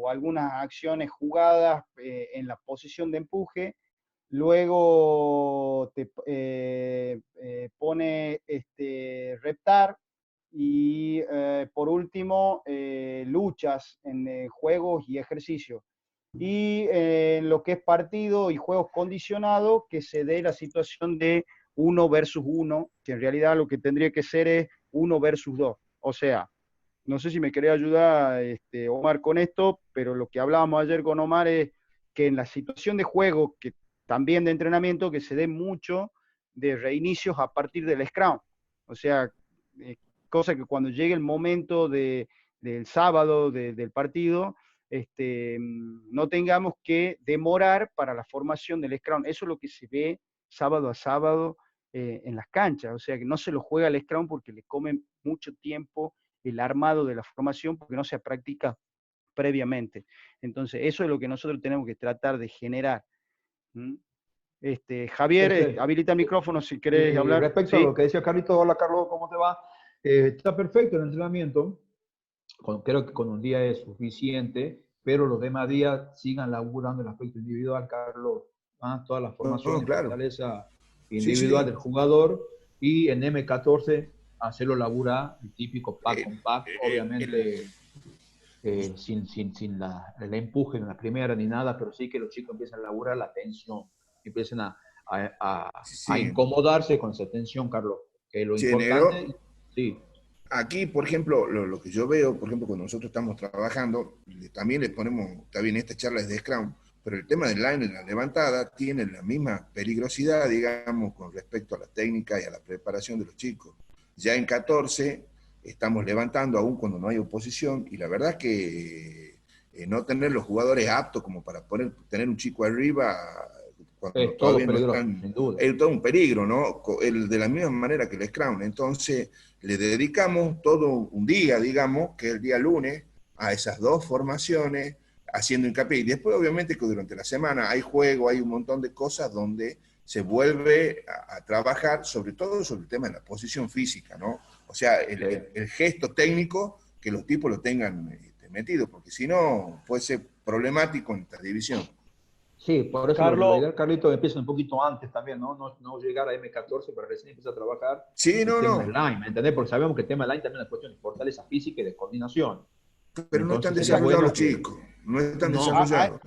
algunas acciones jugadas en la posición de empuje. Luego te pone reptar y por último luchas en juegos y ejercicios. Y lo que es partido y juegos condicionados, que se dé la situación de 1 versus 1, que en realidad lo que tendría que ser es 1 versus 2. O sea, no sé si me quería ayudar Omar con esto, pero lo que hablábamos ayer con Omar es que en la situación de juego, que también de entrenamiento, que se dé mucho de reinicios a partir del Scrum. O sea, cosa que cuando llegue el momento del sábado del partido, no tengamos que demorar para la formación del Scrum. Eso es lo que se ve sábado a sábado en las canchas. O sea, que no se lo juega el Scrum porque le comen mucho tiempo el armado de la formación porque no se practica previamente. Entonces, eso es lo que nosotros tenemos que tratar de generar. Javier, habilita el micrófono si querés hablar. Respecto ¿Sí? a lo que decía Carlito, hola Carlos, ¿cómo te va? Está perfecto el entrenamiento, creo que con un día es suficiente. pero los demás días sigan laburando el aspecto individual, Carlos, toda la formación y claro. fortaleza Sí, individual sí. del jugador, y en M14 hacerlo laburar, el típico pack con pack, obviamente sin el empuje en la primera ni nada, pero sí que los chicos empiezan a laburar la tensión, empiezan a Sí, incomodarse con esa tensión, Carlos, que lo sí, importante, negro. sí, Aquí, por ejemplo, lo que yo veo, por ejemplo, cuando nosotros estamos trabajando, también le ponemos, está bien, esta charla es de Scrum, pero el tema del line en la levantada tiene la misma peligrosidad, digamos, con respecto a la técnica y a la preparación de los chicos. Ya en 14 estamos levantando aún cuando no hay oposición, y la verdad es que no tener los jugadores aptos como para tener un chico arriba cuando es todo todavía no peligroso, están, sin duda. es todo un peligro, ¿no? De la misma manera que el Scrum. Entonces, le dedicamos todo un día, digamos, que es el día lunes, a esas dos formaciones, haciendo hincapié. Y después, obviamente, que durante la semana hay juego, hay un montón de cosas donde se vuelve a trabajar, sobre todo sobre el tema de la posición física, ¿no? O sea, el gesto técnico, que los tipos lo tengan metido, porque si no, puede ser problemático en esta división. Sí, por eso la Carlos, idea, Carlito, empieza un poquito antes también, ¿no? No llegar a M14, pero recién empieza a trabajar Sí, el no, tema del no, line, ¿me entendés? Porque sabemos que el tema del line también es una cuestión de fortaleza física y de coordinación. pero no están Entonces sería desarrollados bueno los que... chicos, no están No, desarrollados.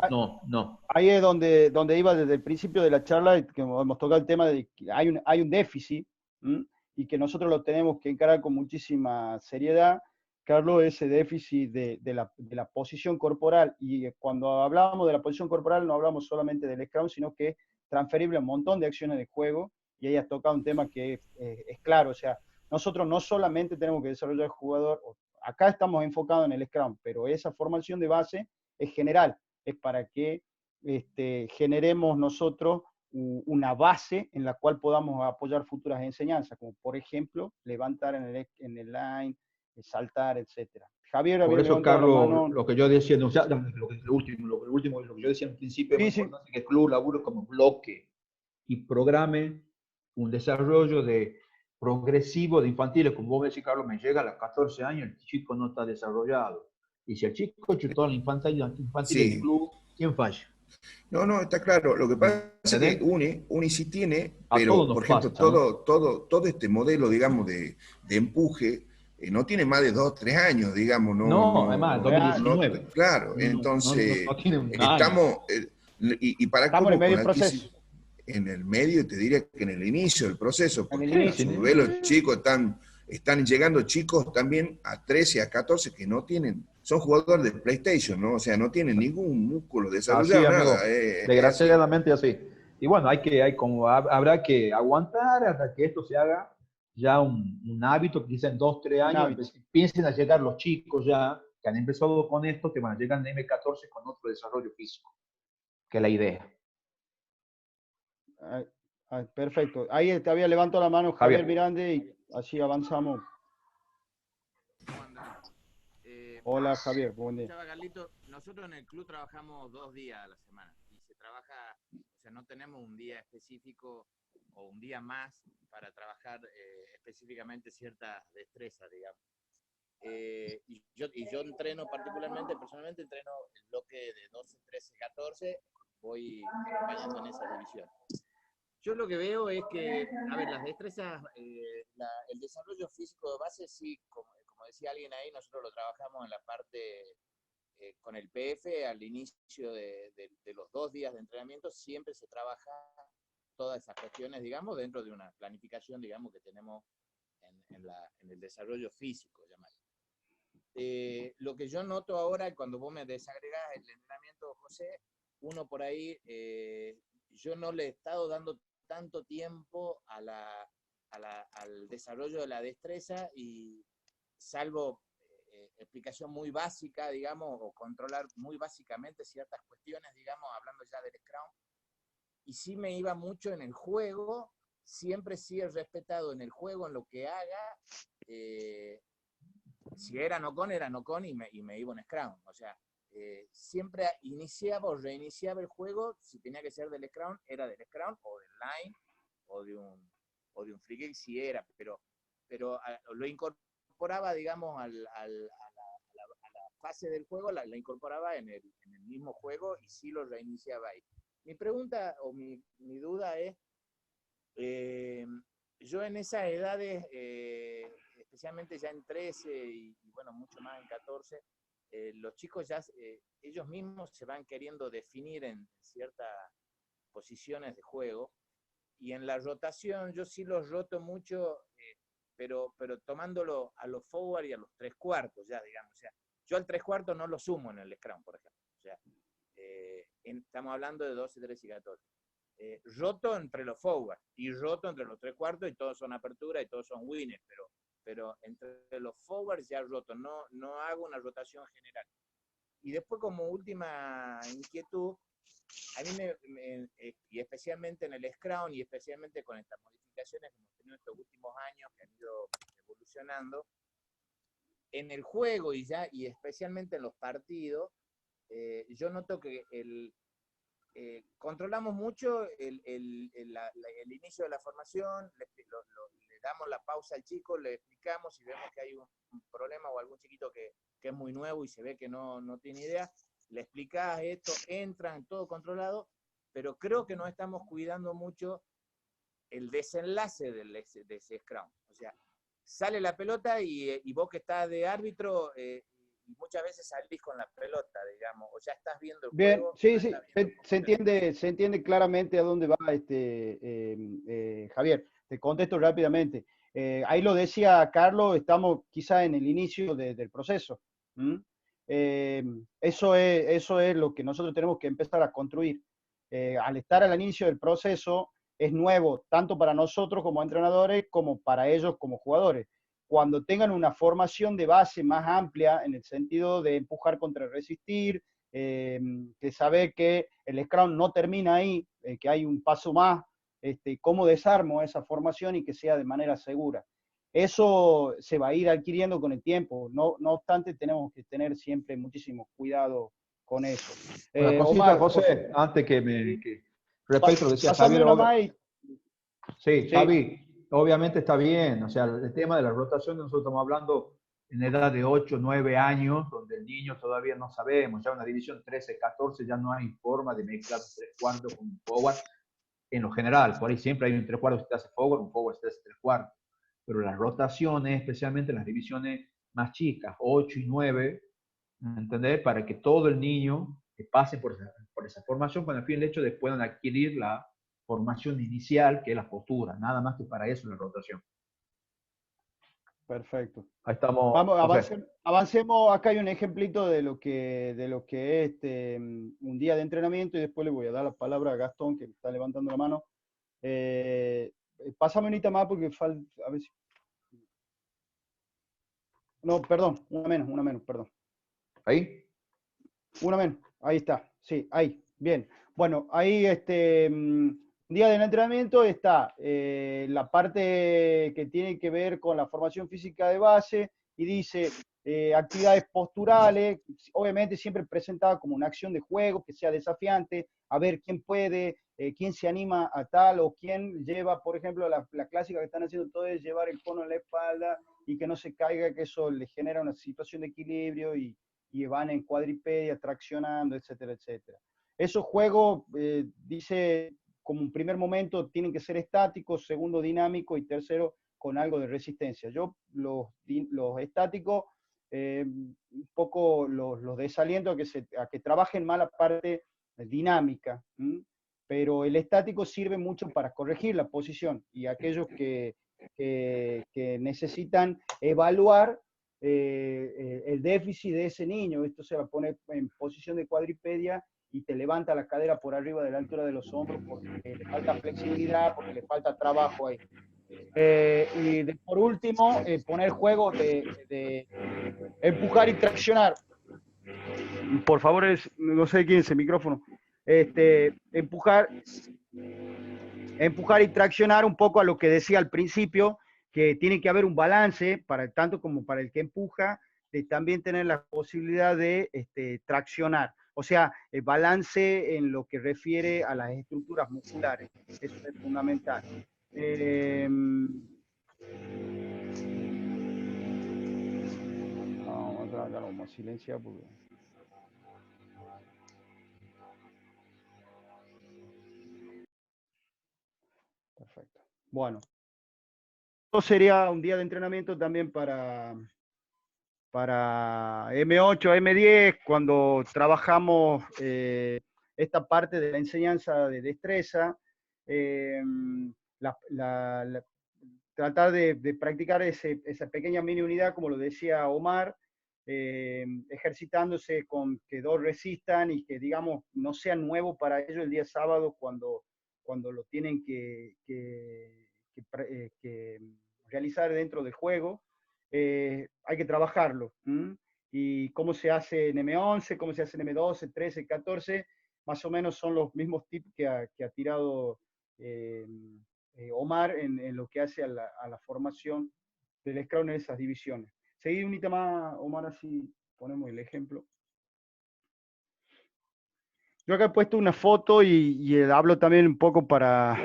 no. ahí es donde iba desde el principio de la charla, que hemos tocado el tema de que hay un déficit, ¿m? Y que nosotros lo tenemos que encarar con muchísima seriedad, Carlos, ese déficit de la posición corporal. Y cuando hablábamos de la posición corporal, no hablamos solamente del Scrum, sino que es transferible a un montón de acciones de juego, y ahí has tocado un tema que es claro, o sea, nosotros no solamente tenemos que desarrollar el jugador, acá estamos enfocados en el Scrum, pero esa formación de base es general, es para que generemos nosotros una base en la cual podamos apoyar futuras enseñanzas, como por ejemplo levantar en el line, saltar, etcétera. Javier Por había eso, levantado la Carlos, mano. lo que yo decía, no, o sea, lo que yo decía en principio, es muy Sí, sí. importante que el club labure como bloque y programe un desarrollo de progresivo de infantiles. Como vos decís, Carlos, me llega a los 14 años, el chico no está desarrollado. Y si el chico chutó a la infantil del Sí, club, ¿quién falla? no, no, está claro. Lo que ¿Me pasa es que entendés? Uni sí tiene, A todos pero nos por ejemplo, pasa, ¿no? todo este modelo, digamos, de empuje, no tiene más de 2 o 3 años, digamos, No, además, no, 2019. claro. No Entonces, tiene un año. estamos, y para Estamos en el cómo medio con del proceso, adquisición, en el medio, te diría que en el inicio del proceso, en el porque a Sí, inicio. su vez los chicos están llegando chicos también a 13, a 14 que no tienen, son jugadores de PlayStation, ¿no? O sea, no tienen ningún músculo así, desarrollado, nada, amigo. es así. Desgraciadamente así. Y bueno, habrá que aguantar hasta que esto se haga ya un hábito, quizá en 2, 3 años hábito. piensen a llegar los chicos ya que han empezado con esto, que van a llegar en M14 con otro desarrollo físico, que es la idea. Perfecto. Ahí te había levantado la mano Javier Javier, Mirande y así avanzamos. ¿Cómo andan? Hola Javier, buen día. Escuchaba Carlito, nosotros en el club trabajamos 2 días a la semana y se trabaja, o sea, no tenemos un día específico o un día más para trabajar específicamente ciertas destrezas, digamos. Y yo entreno particularmente, personalmente entreno el bloque de 12, 13, 14, voy acompañando en esa división. Yo lo que veo es que, a ver, las destrezas, el desarrollo físico de base, sí, como decía alguien ahí, nosotros lo trabajamos en la parte con el PF, al inicio de los 2 días de entrenamiento, siempre se trabaja todas esas cuestiones, digamos, dentro de una planificación, digamos, que tenemos en el desarrollo físico, llamar. Lo que yo noto ahora, cuando vos me desagregás el entrenamiento, José, uno por ahí, yo no le he estado dando tanto tiempo al desarrollo de la destreza y salvo explicación muy básica, digamos, o controlar muy básicamente ciertas cuestiones, digamos, hablando ya del Scrum, y sí me iba mucho en el juego, siempre sí he respetado en el juego, en lo que haga, si era no con y me iba en Scrum, o sea, siempre iniciaba o reiniciaba el juego, si tenía que ser del Scrum, era del Scrum o del Line o de un free kick, si era, pero lo incorporaba, digamos, a la fase del juego la incorporaba en el mismo juego y sí lo reiniciaba ahí. Mi pregunta o mi duda es, yo en esas edades, especialmente ya en 13 y bueno, mucho más en 14, los chicos ya ellos mismos se van queriendo definir en ciertas posiciones de juego, y en la rotación yo sí los roto mucho, pero tomándolo a los forward y a los 3/4 ya, digamos. O sea, yo al 3/4 no lo sumo en el scrum, por ejemplo. O sea, estamos hablando de 12, 13 y 14. Roto entre los forward y roto entre los 3/4 y todos son apertura y todos son winners, pero entre los forwards ya roto, no hago una rotación general. Y después, como última inquietud, a mí y especialmente en el Scrum y especialmente con estas modificaciones que hemos tenido estos últimos años que han ido evolucionando, en el juego y especialmente en los partidos, yo noto que controlamos mucho el inicio de la formación, le damos la pausa al chico, le explicamos si vemos que hay un problema o algún chiquito que es muy nuevo y se ve que no tiene idea, le explicás esto, entran, todo controlado, pero creo que no estamos cuidando mucho el desenlace de ese scrum. O sea, sale la pelota y vos que estás de árbitro, muchas veces salís con la pelota, digamos, o ya estás viendo el Bien, juego. sí, sí, se entiende claramente a dónde va Javier. Te contesto rápidamente. Ahí lo decía Carlos, estamos quizá en el inicio del proceso. Eso es lo que nosotros tenemos que empezar a construir. Al estar al inicio del proceso, es nuevo, tanto para nosotros como entrenadores, como para ellos como jugadores. Cuando tengan una formación de base más amplia, en el sentido de empujar contra resistir, de saber que el Scrum no termina ahí, que hay un paso más, cómo desarmo esa formación y que sea de manera segura. Eso se va a ir adquiriendo con el tiempo, no obstante tenemos que tener siempre muchísimo cuidado con eso. Una cosita, Omar, José, antes respecto lo decía pásame Javier, una más y... sí, Sí, Javi, obviamente está bien, o sea, el tema de la rotación, nosotros estamos hablando en edad de 8, 9 años, donde el niño todavía no sabemos, ya una división 13, 14, ya no hay forma de mezclar un 3/4 con un forward, en lo general, por ahí siempre hay un 3/4 que te hace forward, un forward que te hace 3/4, pero las rotaciones, especialmente en las divisiones más chicas, 8 y 9, ¿entendés? Para que todo el niño que pase por esa formación, con el fin del hecho de puedan adquirir la formación inicial, que es la postura, nada más que para eso la rotación. perfecto. Ahí estamos, Vamos, José. avancemos. Acá hay un ejemplito de lo que es un día de entrenamiento y después le voy a dar la palabra a Gastón, que está levantando la mano. Pásame unita más porque falta, a ver si... No, perdón, una menos, perdón. ¿Ahí? Una menos, ahí está, sí, ahí, bien. Bueno, ahí día del entrenamiento está la parte que tiene que ver con la formación física de base y dice actividades posturales, obviamente siempre presentada como una acción de juego que sea desafiante, a ver quién puede, quién se anima a tal o quién lleva, por ejemplo, la clásica que están haciendo todos es llevar el cono en la espalda y que no se caiga, que eso le genera una situación de equilibrio y van en cuadripedia, traccionando, etcétera, etcétera. Esos juegos, dice, como un primer momento, tienen que ser estáticos, segundo dinámico y tercero con algo de resistencia. Yo los estáticos, un poco los desaliento a que trabajen más la parte dinámica, pero el estático sirve mucho para corregir la posición y aquellos que necesitan evaluar el déficit de ese niño. Esto se va a poner en posición de cuadripedia y te levanta la cadera por arriba de la altura de los hombros porque le falta flexibilidad, porque le falta trabajo ahí. Por último, poner juegos de empujar y traccionar. Por favor, no sé quién es el micrófono. Empujar y traccionar un poco a lo que decía al principio, que tiene que haber un balance, tanto como para el que empuja, de también tener la posibilidad de traccionar. O sea, el balance en lo que refiere a las estructuras musculares. Eso es fundamental. Vamos a ya lo vamos a silenciar porque... Perfecto. Bueno, esto sería un día de entrenamiento también para M8, M10, cuando trabajamos esta parte de la enseñanza de destreza, eh, tratar de practicar esa pequeña mini unidad, como lo decía Omar, ejercitándose con que dos resistan y que, digamos, no sea nuevo para ellos el día sábado cuando lo tienen que realizar dentro del juego. Hay que trabajarlo. Y cómo se hace en M11, cómo se hace en M12, 13, 14, más o menos son los mismos tips que ha tirado Omar en lo que hace a la formación del Scrum en esas divisiones. Seguí un más, Omar, así ponemos el ejemplo. Yo acá he puesto una foto y hablo también un poco para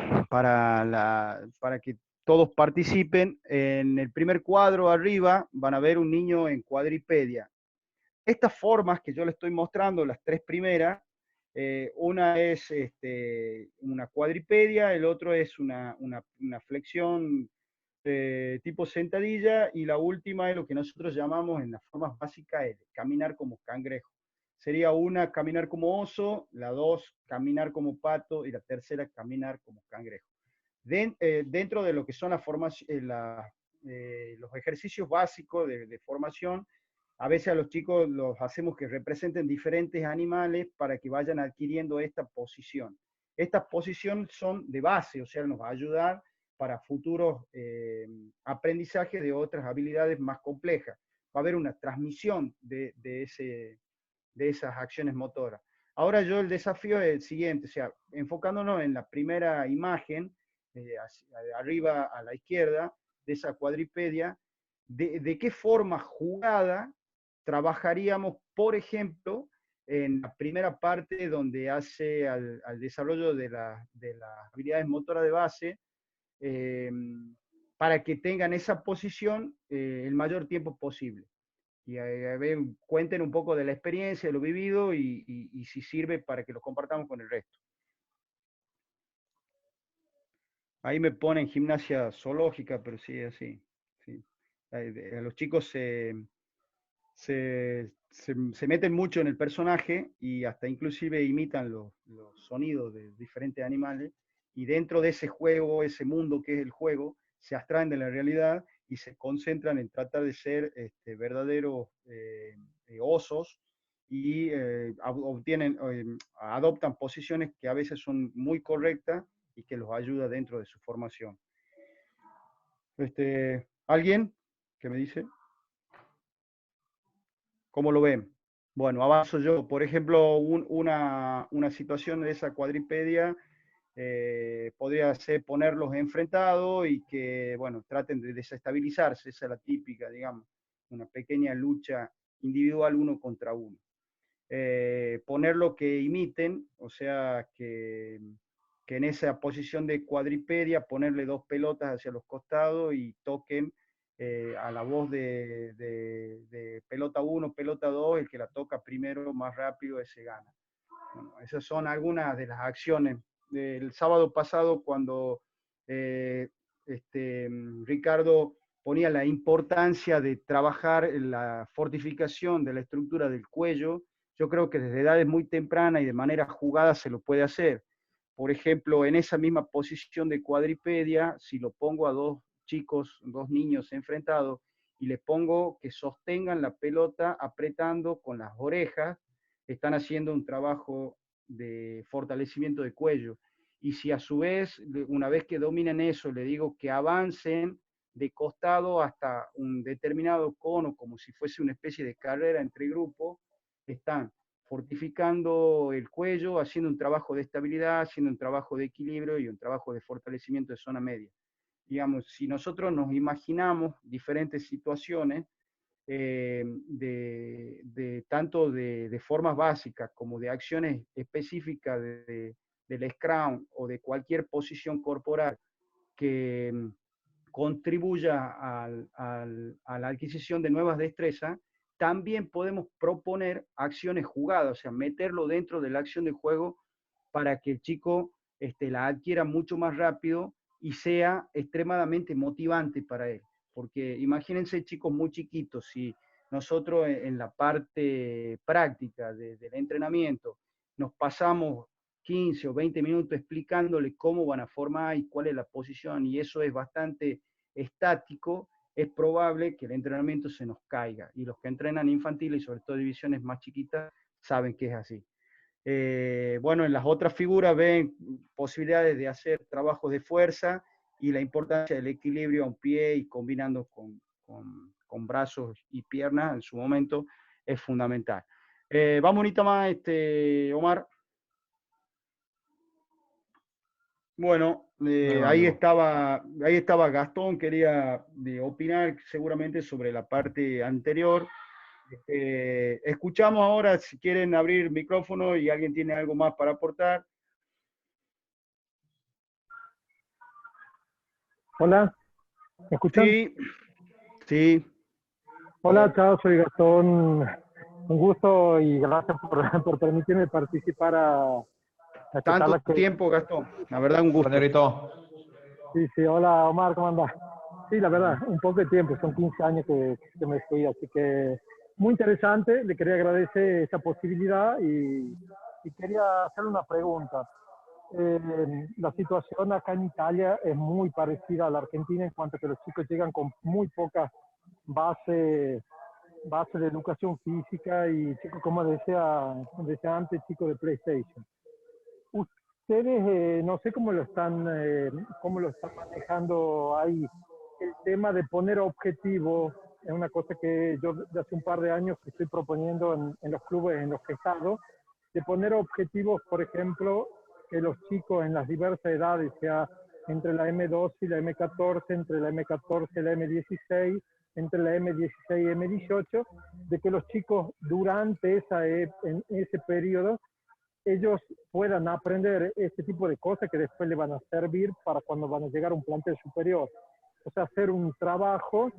que todos participen. En el primer cuadro arriba van a ver un niño en cuadripedia. Estas formas que yo les estoy mostrando, las tres primeras, una es una cuadripedia, el otro es una flexión tipo sentadilla, y la última es lo que nosotros llamamos en las formas básicas el caminar como cangrejo. Sería una caminar como oso, la dos caminar como pato y la tercera caminar como cangrejo. Dentro de lo que son los ejercicios básicos de formación, a veces a los chicos los hacemos que representen diferentes animales para que vayan adquiriendo esta posición. Estas posiciones son de base, o sea, nos va a ayudar para futuros aprendizajes de otras habilidades más complejas. Va a haber una transmisión de esas acciones motoras. Ahora yo el desafío es el siguiente, o sea, enfocándonos en la primera imagen, arriba a la izquierda, de esa cuadripedia, de qué forma jugada trabajaríamos, por ejemplo, en la primera parte donde hace al desarrollo de las habilidades motoras de base, para que tengan esa posición el mayor tiempo posible. Y cuenten un poco de la experiencia, de lo vivido y si sirve para que lo compartamos con el resto. Ahí me ponen gimnasia zoológica, pero sí, así. Sí. Los chicos se meten mucho en el personaje y hasta inclusive imitan los sonidos de diferentes animales, y dentro de ese juego, ese mundo que es el juego, se abstraen de la realidad y se concentran en tratar de ser verdaderos osos, y adoptan posiciones que a veces son muy correctas y que los ayuda dentro de su formación. ¿Alguien que me dice? ¿Cómo lo ven? Bueno, avanzo yo. Por ejemplo, una situación de esa cuadripedia podría ser ponerlos enfrentados y que, bueno, traten de desestabilizarse. Esa es la típica, digamos, una pequeña lucha individual uno contra uno. Ponerlo que imiten, o sea, que en esa posición de cuadripedia ponerle dos pelotas hacia los costados y toquen a la voz de pelota 1, pelota 2, el que la toca primero más rápido ese gana. Bueno, esas son algunas de las acciones. El sábado pasado, cuando Ricardo ponía la importancia de trabajar en la fortificación de la estructura del cuello, yo creo que desde edades muy tempranas y de manera jugada se lo puede hacer. Por ejemplo, en esa misma posición de cuadripedia, si lo pongo a dos chicos, dos niños enfrentados, y les pongo que sostengan la pelota apretando con las orejas, están haciendo un trabajo de fortalecimiento de cuello. Y si a su vez, una vez que dominen eso, le digo que avancen de costado hasta un determinado cono, como si fuese una especie de carrera entre grupos, están fortificando el cuello, haciendo un trabajo de estabilidad, haciendo un trabajo de equilibrio y un trabajo de fortalecimiento de zona media. Digamos, si nosotros nos imaginamos diferentes situaciones, tanto de formas básicas como de acciones específicas del Scrum o de cualquier posición corporal que contribuya a la adquisición de nuevas destrezas, también podemos proponer acciones jugadas, o sea, meterlo dentro de la acción de juego para que el chico la adquiera mucho más rápido y sea extremadamente motivante para él. Porque imagínense chicos muy chiquitos, si nosotros en la parte práctica del entrenamiento nos pasamos 15 o 20 minutos explicándole cómo van a formar y cuál es la posición, y eso es bastante estático, es probable que el entrenamiento se nos caiga. Y los que entrenan infantiles y sobre todo divisiones más chiquitas saben que es así. Bueno, en las otras figuras ven posibilidades de hacer trabajos de fuerza y la importancia del equilibrio a un pie y combinando con brazos y piernas en su momento es fundamental. Vamos ahorita más, Omar. Bueno, ahí estaba Gastón, quería opinar seguramente sobre la parte anterior. Escuchamos ahora, si quieren abrir micrófono y alguien tiene algo más para aportar. Hola, ¿me escuchan? Sí, sí. Hola, chao, soy Gastón. Un gusto y gracias por permitirme participar a esta Tanto charla tiempo, Gastón. La verdad, un gusto. Negrito. Sí, sí, hola Omar, ¿cómo andás? Sí, la verdad, un poco de tiempo, son 15 años que me fui, así que muy interesante, le quería agradecer esa posibilidad y quería hacerle una pregunta. La situación acá en Italia es muy parecida a la Argentina en cuanto a que los chicos llegan con muy pocas bases de educación física y chicos, como decía antes, chicos de PlayStation. Ustedes, no sé cómo lo están manejando ahí. El tema de poner objetivos es una cosa que yo de hace un par de años que estoy proponiendo en los clubes en los que he estado, de poner objetivos, por ejemplo, que los chicos en las diversas edades, sea entre la M2 y la M14, entre la M14 y la M16, entre la M16 y M18, de que los chicos durante en ese periodo ellos puedan aprender este tipo de cosas que después le van a servir para cuando van a llegar a un plantel superior. O sea, hacer un trabajo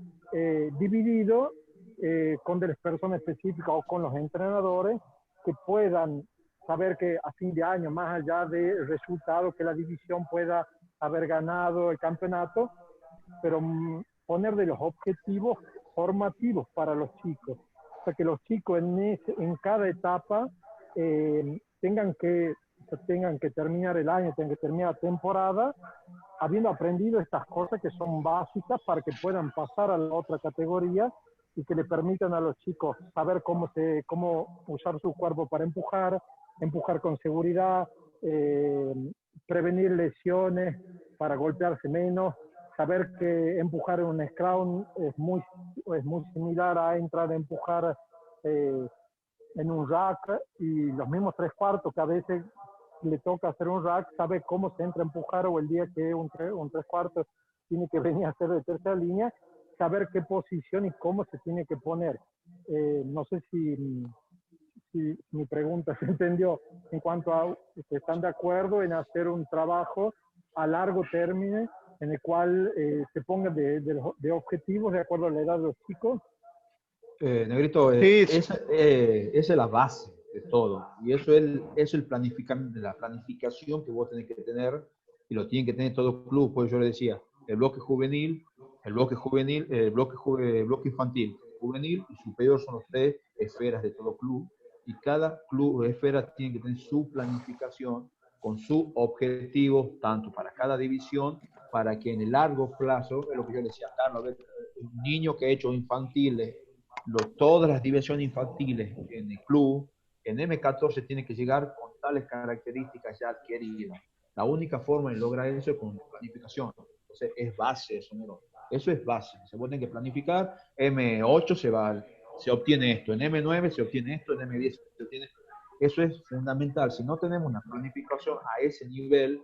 dividido con de las personas específicas o con los entrenadores que puedan saber que a fin de año, más allá del resultado, que la división pueda haber ganado el campeonato, pero poner de los objetivos formativos para los chicos. O sea, que los chicos en cada etapa tengan que terminar el año, tengan que terminar la temporada, habiendo aprendido estas cosas que son básicas para que puedan pasar a la otra categoría y que le permitan a los chicos saber cómo usar su cuerpo para empujar con seguridad, prevenir lesiones para golpearse menos, saber que empujar en un scrum es muy similar a entrar a empujar en un rack, y los mismos 3/4 que a veces le toca hacer un rack, sabe cómo se entra a empujar, o el día que un 3/4 tiene que venir a hacer de tercera línea, saber qué posición y cómo se tiene que poner. No sé si mi pregunta se entendió en cuanto a que están de acuerdo en hacer un trabajo a largo término en el cual se pongan de objetivos de acuerdo a la edad de los chicos. Negrito, Sí, esa es la base de todo. Y eso es la planificación que vos tenés que tener, y lo tienen que tener todos los clubes. Pues yo le decía, el bloque juvenil, el bloque infantil, juvenil y superior son los 3 esferas de todo club. Y cada club o esfera tiene que tener su planificación con sus objetivos, tanto para cada división, para que en el largo plazo, es lo que yo le decía a Carlos, un niño que ha hecho infantiles, todas las divisiones infantiles en el club, en M14 tiene que llegar con tales características ya adquiridas. La única forma de lograr eso es con planificación. Entonces es base eso, ¿no? Eso es base. Se tiene que planificar. M8 se obtiene esto, en M9 se obtiene esto, en M10 se obtiene esto. Eso es fundamental. Si no tenemos una planificación a ese nivel,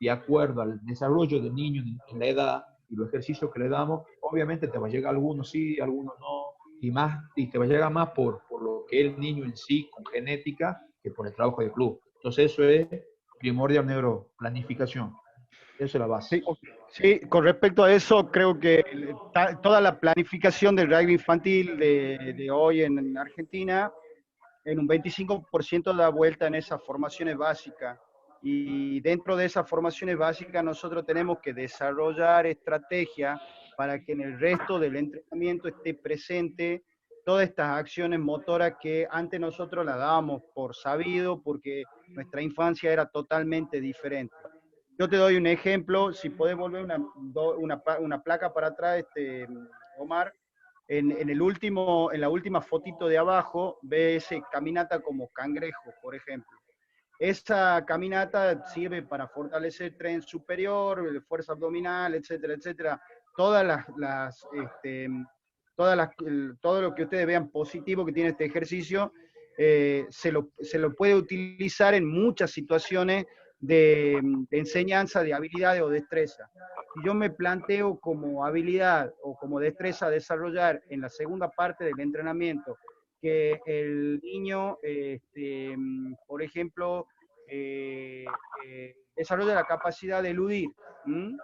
de acuerdo al desarrollo del niño en la edad y los ejercicios que le damos, obviamente te va a llegar algunos sí, algunos no, y te va a llegar más por lo que es el niño en sí, con genética, que por el trabajo del club. Entonces eso es primordial, negro, planificación. Eso es la base. Sí, con respecto a eso, creo que toda la planificación del rugby infantil de hoy en Argentina, en un 25% da vuelta en esas formaciones básicas. Y dentro de esas formaciones básicas nosotros tenemos que desarrollar estrategias para que en el resto del entrenamiento esté presente todas estas acciones motoras que antes nosotros las dábamos por sabido porque nuestra infancia era totalmente diferente. Yo te doy un ejemplo, si podés volver una placa para atrás, Omar, en la última fotito de abajo, ve ese caminata como cangrejo, por ejemplo. Esa caminata sirve para fortalecer tren superior, fuerza abdominal, etcétera, etcétera. Todas todo lo que ustedes vean positivo que tiene este ejercicio, se lo puede utilizar en muchas situaciones de enseñanza de habilidades o destreza. Si yo me planteo como habilidad o como destreza a desarrollar en la segunda parte del entrenamiento, que el niño, por ejemplo, desarrolla la capacidad de eludir. ¿Mm?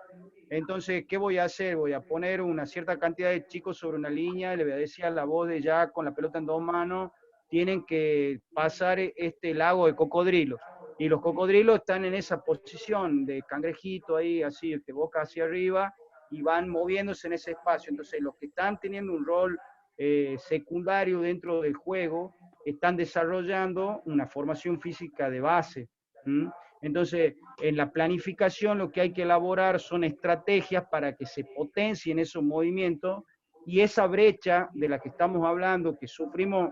Entonces, ¿qué voy a hacer? Voy a poner una cierta cantidad de chicos sobre una línea y le voy a decir a la voz de ya con la pelota en dos manos, tienen que pasar este lago de cocodrilos. Y los cocodrilos están en esa posición de cangrejito ahí, así, de boca hacia arriba, y van moviéndose en ese espacio. Entonces, los que están teniendo un rol secundario dentro del juego están desarrollando una formación física de base. ¿Mm? Entonces, en la planificación lo que hay que elaborar son estrategias para que se potencien esos movimientos y esa brecha de la que estamos hablando, que sufrimos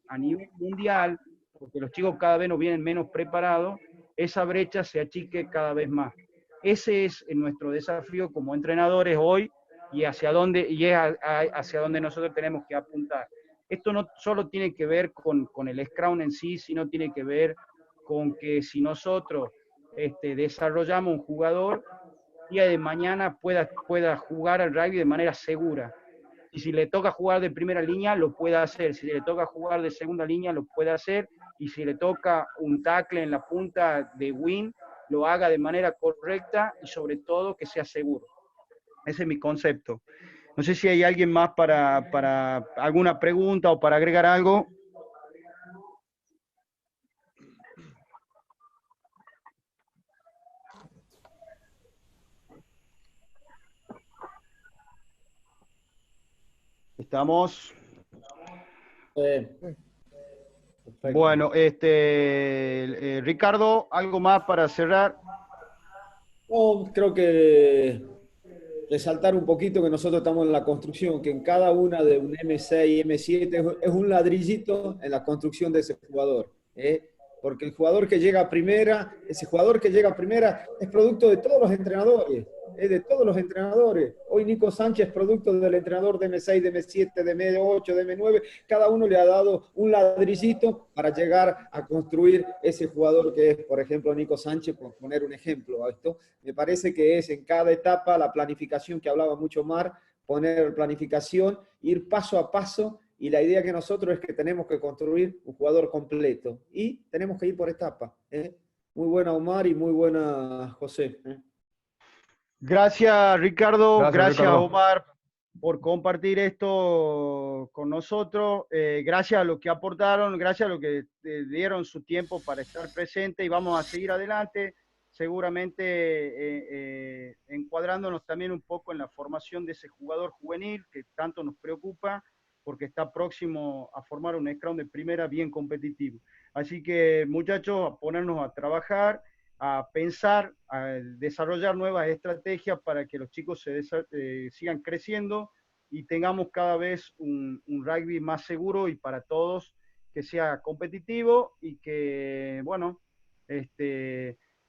a nivel mundial, porque los chicos cada vez nos vienen menos preparados, esa brecha se achique cada vez más. Ese es nuestro desafío como entrenadores hoy y hacia dónde, hacia dónde nosotros tenemos que apuntar. Esto no solo tiene que ver con el Scrum en sí, sino tiene que ver con que si nosotros desarrollamos un jugador, día de mañana pueda jugar al rugby de manera segura. Y si le toca jugar de primera línea, lo pueda hacer. Si le toca jugar de segunda línea, lo puede hacer. Y si le toca un tackle en la punta de win, lo haga de manera correcta y sobre todo que sea seguro. Ese es mi concepto. No sé si hay alguien más para alguna pregunta o para agregar algo. ¿Estamos? Bueno, Ricardo, ¿algo más para cerrar? Oh, creo que resaltar un poquito que nosotros estamos en la construcción, que en cada una de un M6 y M7 es un ladrillito en la construcción de ese jugador. Porque el jugador que llega a primera, ese jugador que llega a primera es producto de todos los entrenadores, de todos los entrenadores. Hoy Nico Sánchez es producto del entrenador de M6, de M7, de M8, de M9. Cada uno le ha dado un ladrillito para llegar a construir ese jugador que es, por ejemplo, Nico Sánchez, por poner un ejemplo a esto. Me parece que es en cada etapa la planificación que hablaba mucho Mar, poner planificación, ir paso a paso. Y la idea que nosotros es que tenemos que construir un jugador completo. Y tenemos que ir por etapa. Muy buena Omar y muy buena José. Gracias Ricardo, gracias Ricardo. Omar por compartir esto con nosotros. Gracias a los que aportaron, gracias a los que dieron su tiempo para estar presente y vamos a seguir adelante, seguramente encuadrándonos también un poco en la formación de ese jugador juvenil que tanto nos preocupa, porque está próximo a formar un Scrum de primera bien competitivo. Así que, muchachos, a ponernos a trabajar, a pensar, a desarrollar nuevas estrategias para que los chicos sigan creciendo y tengamos cada vez un rugby más seguro y para todos, que sea competitivo y que, bueno,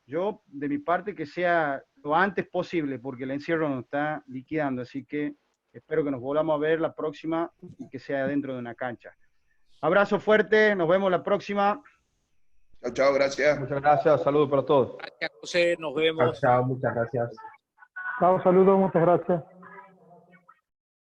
yo de mi parte que sea lo antes posible, porque el encierro nos está liquidando, así que espero que nos volvamos a ver la próxima y que sea dentro de una cancha. Abrazo fuerte, nos vemos la próxima. Chao, chao, gracias. Muchas gracias, saludos para todos. Gracias, José, nos vemos. Chao, muchas gracias. Chao, saludos, muchas gracias.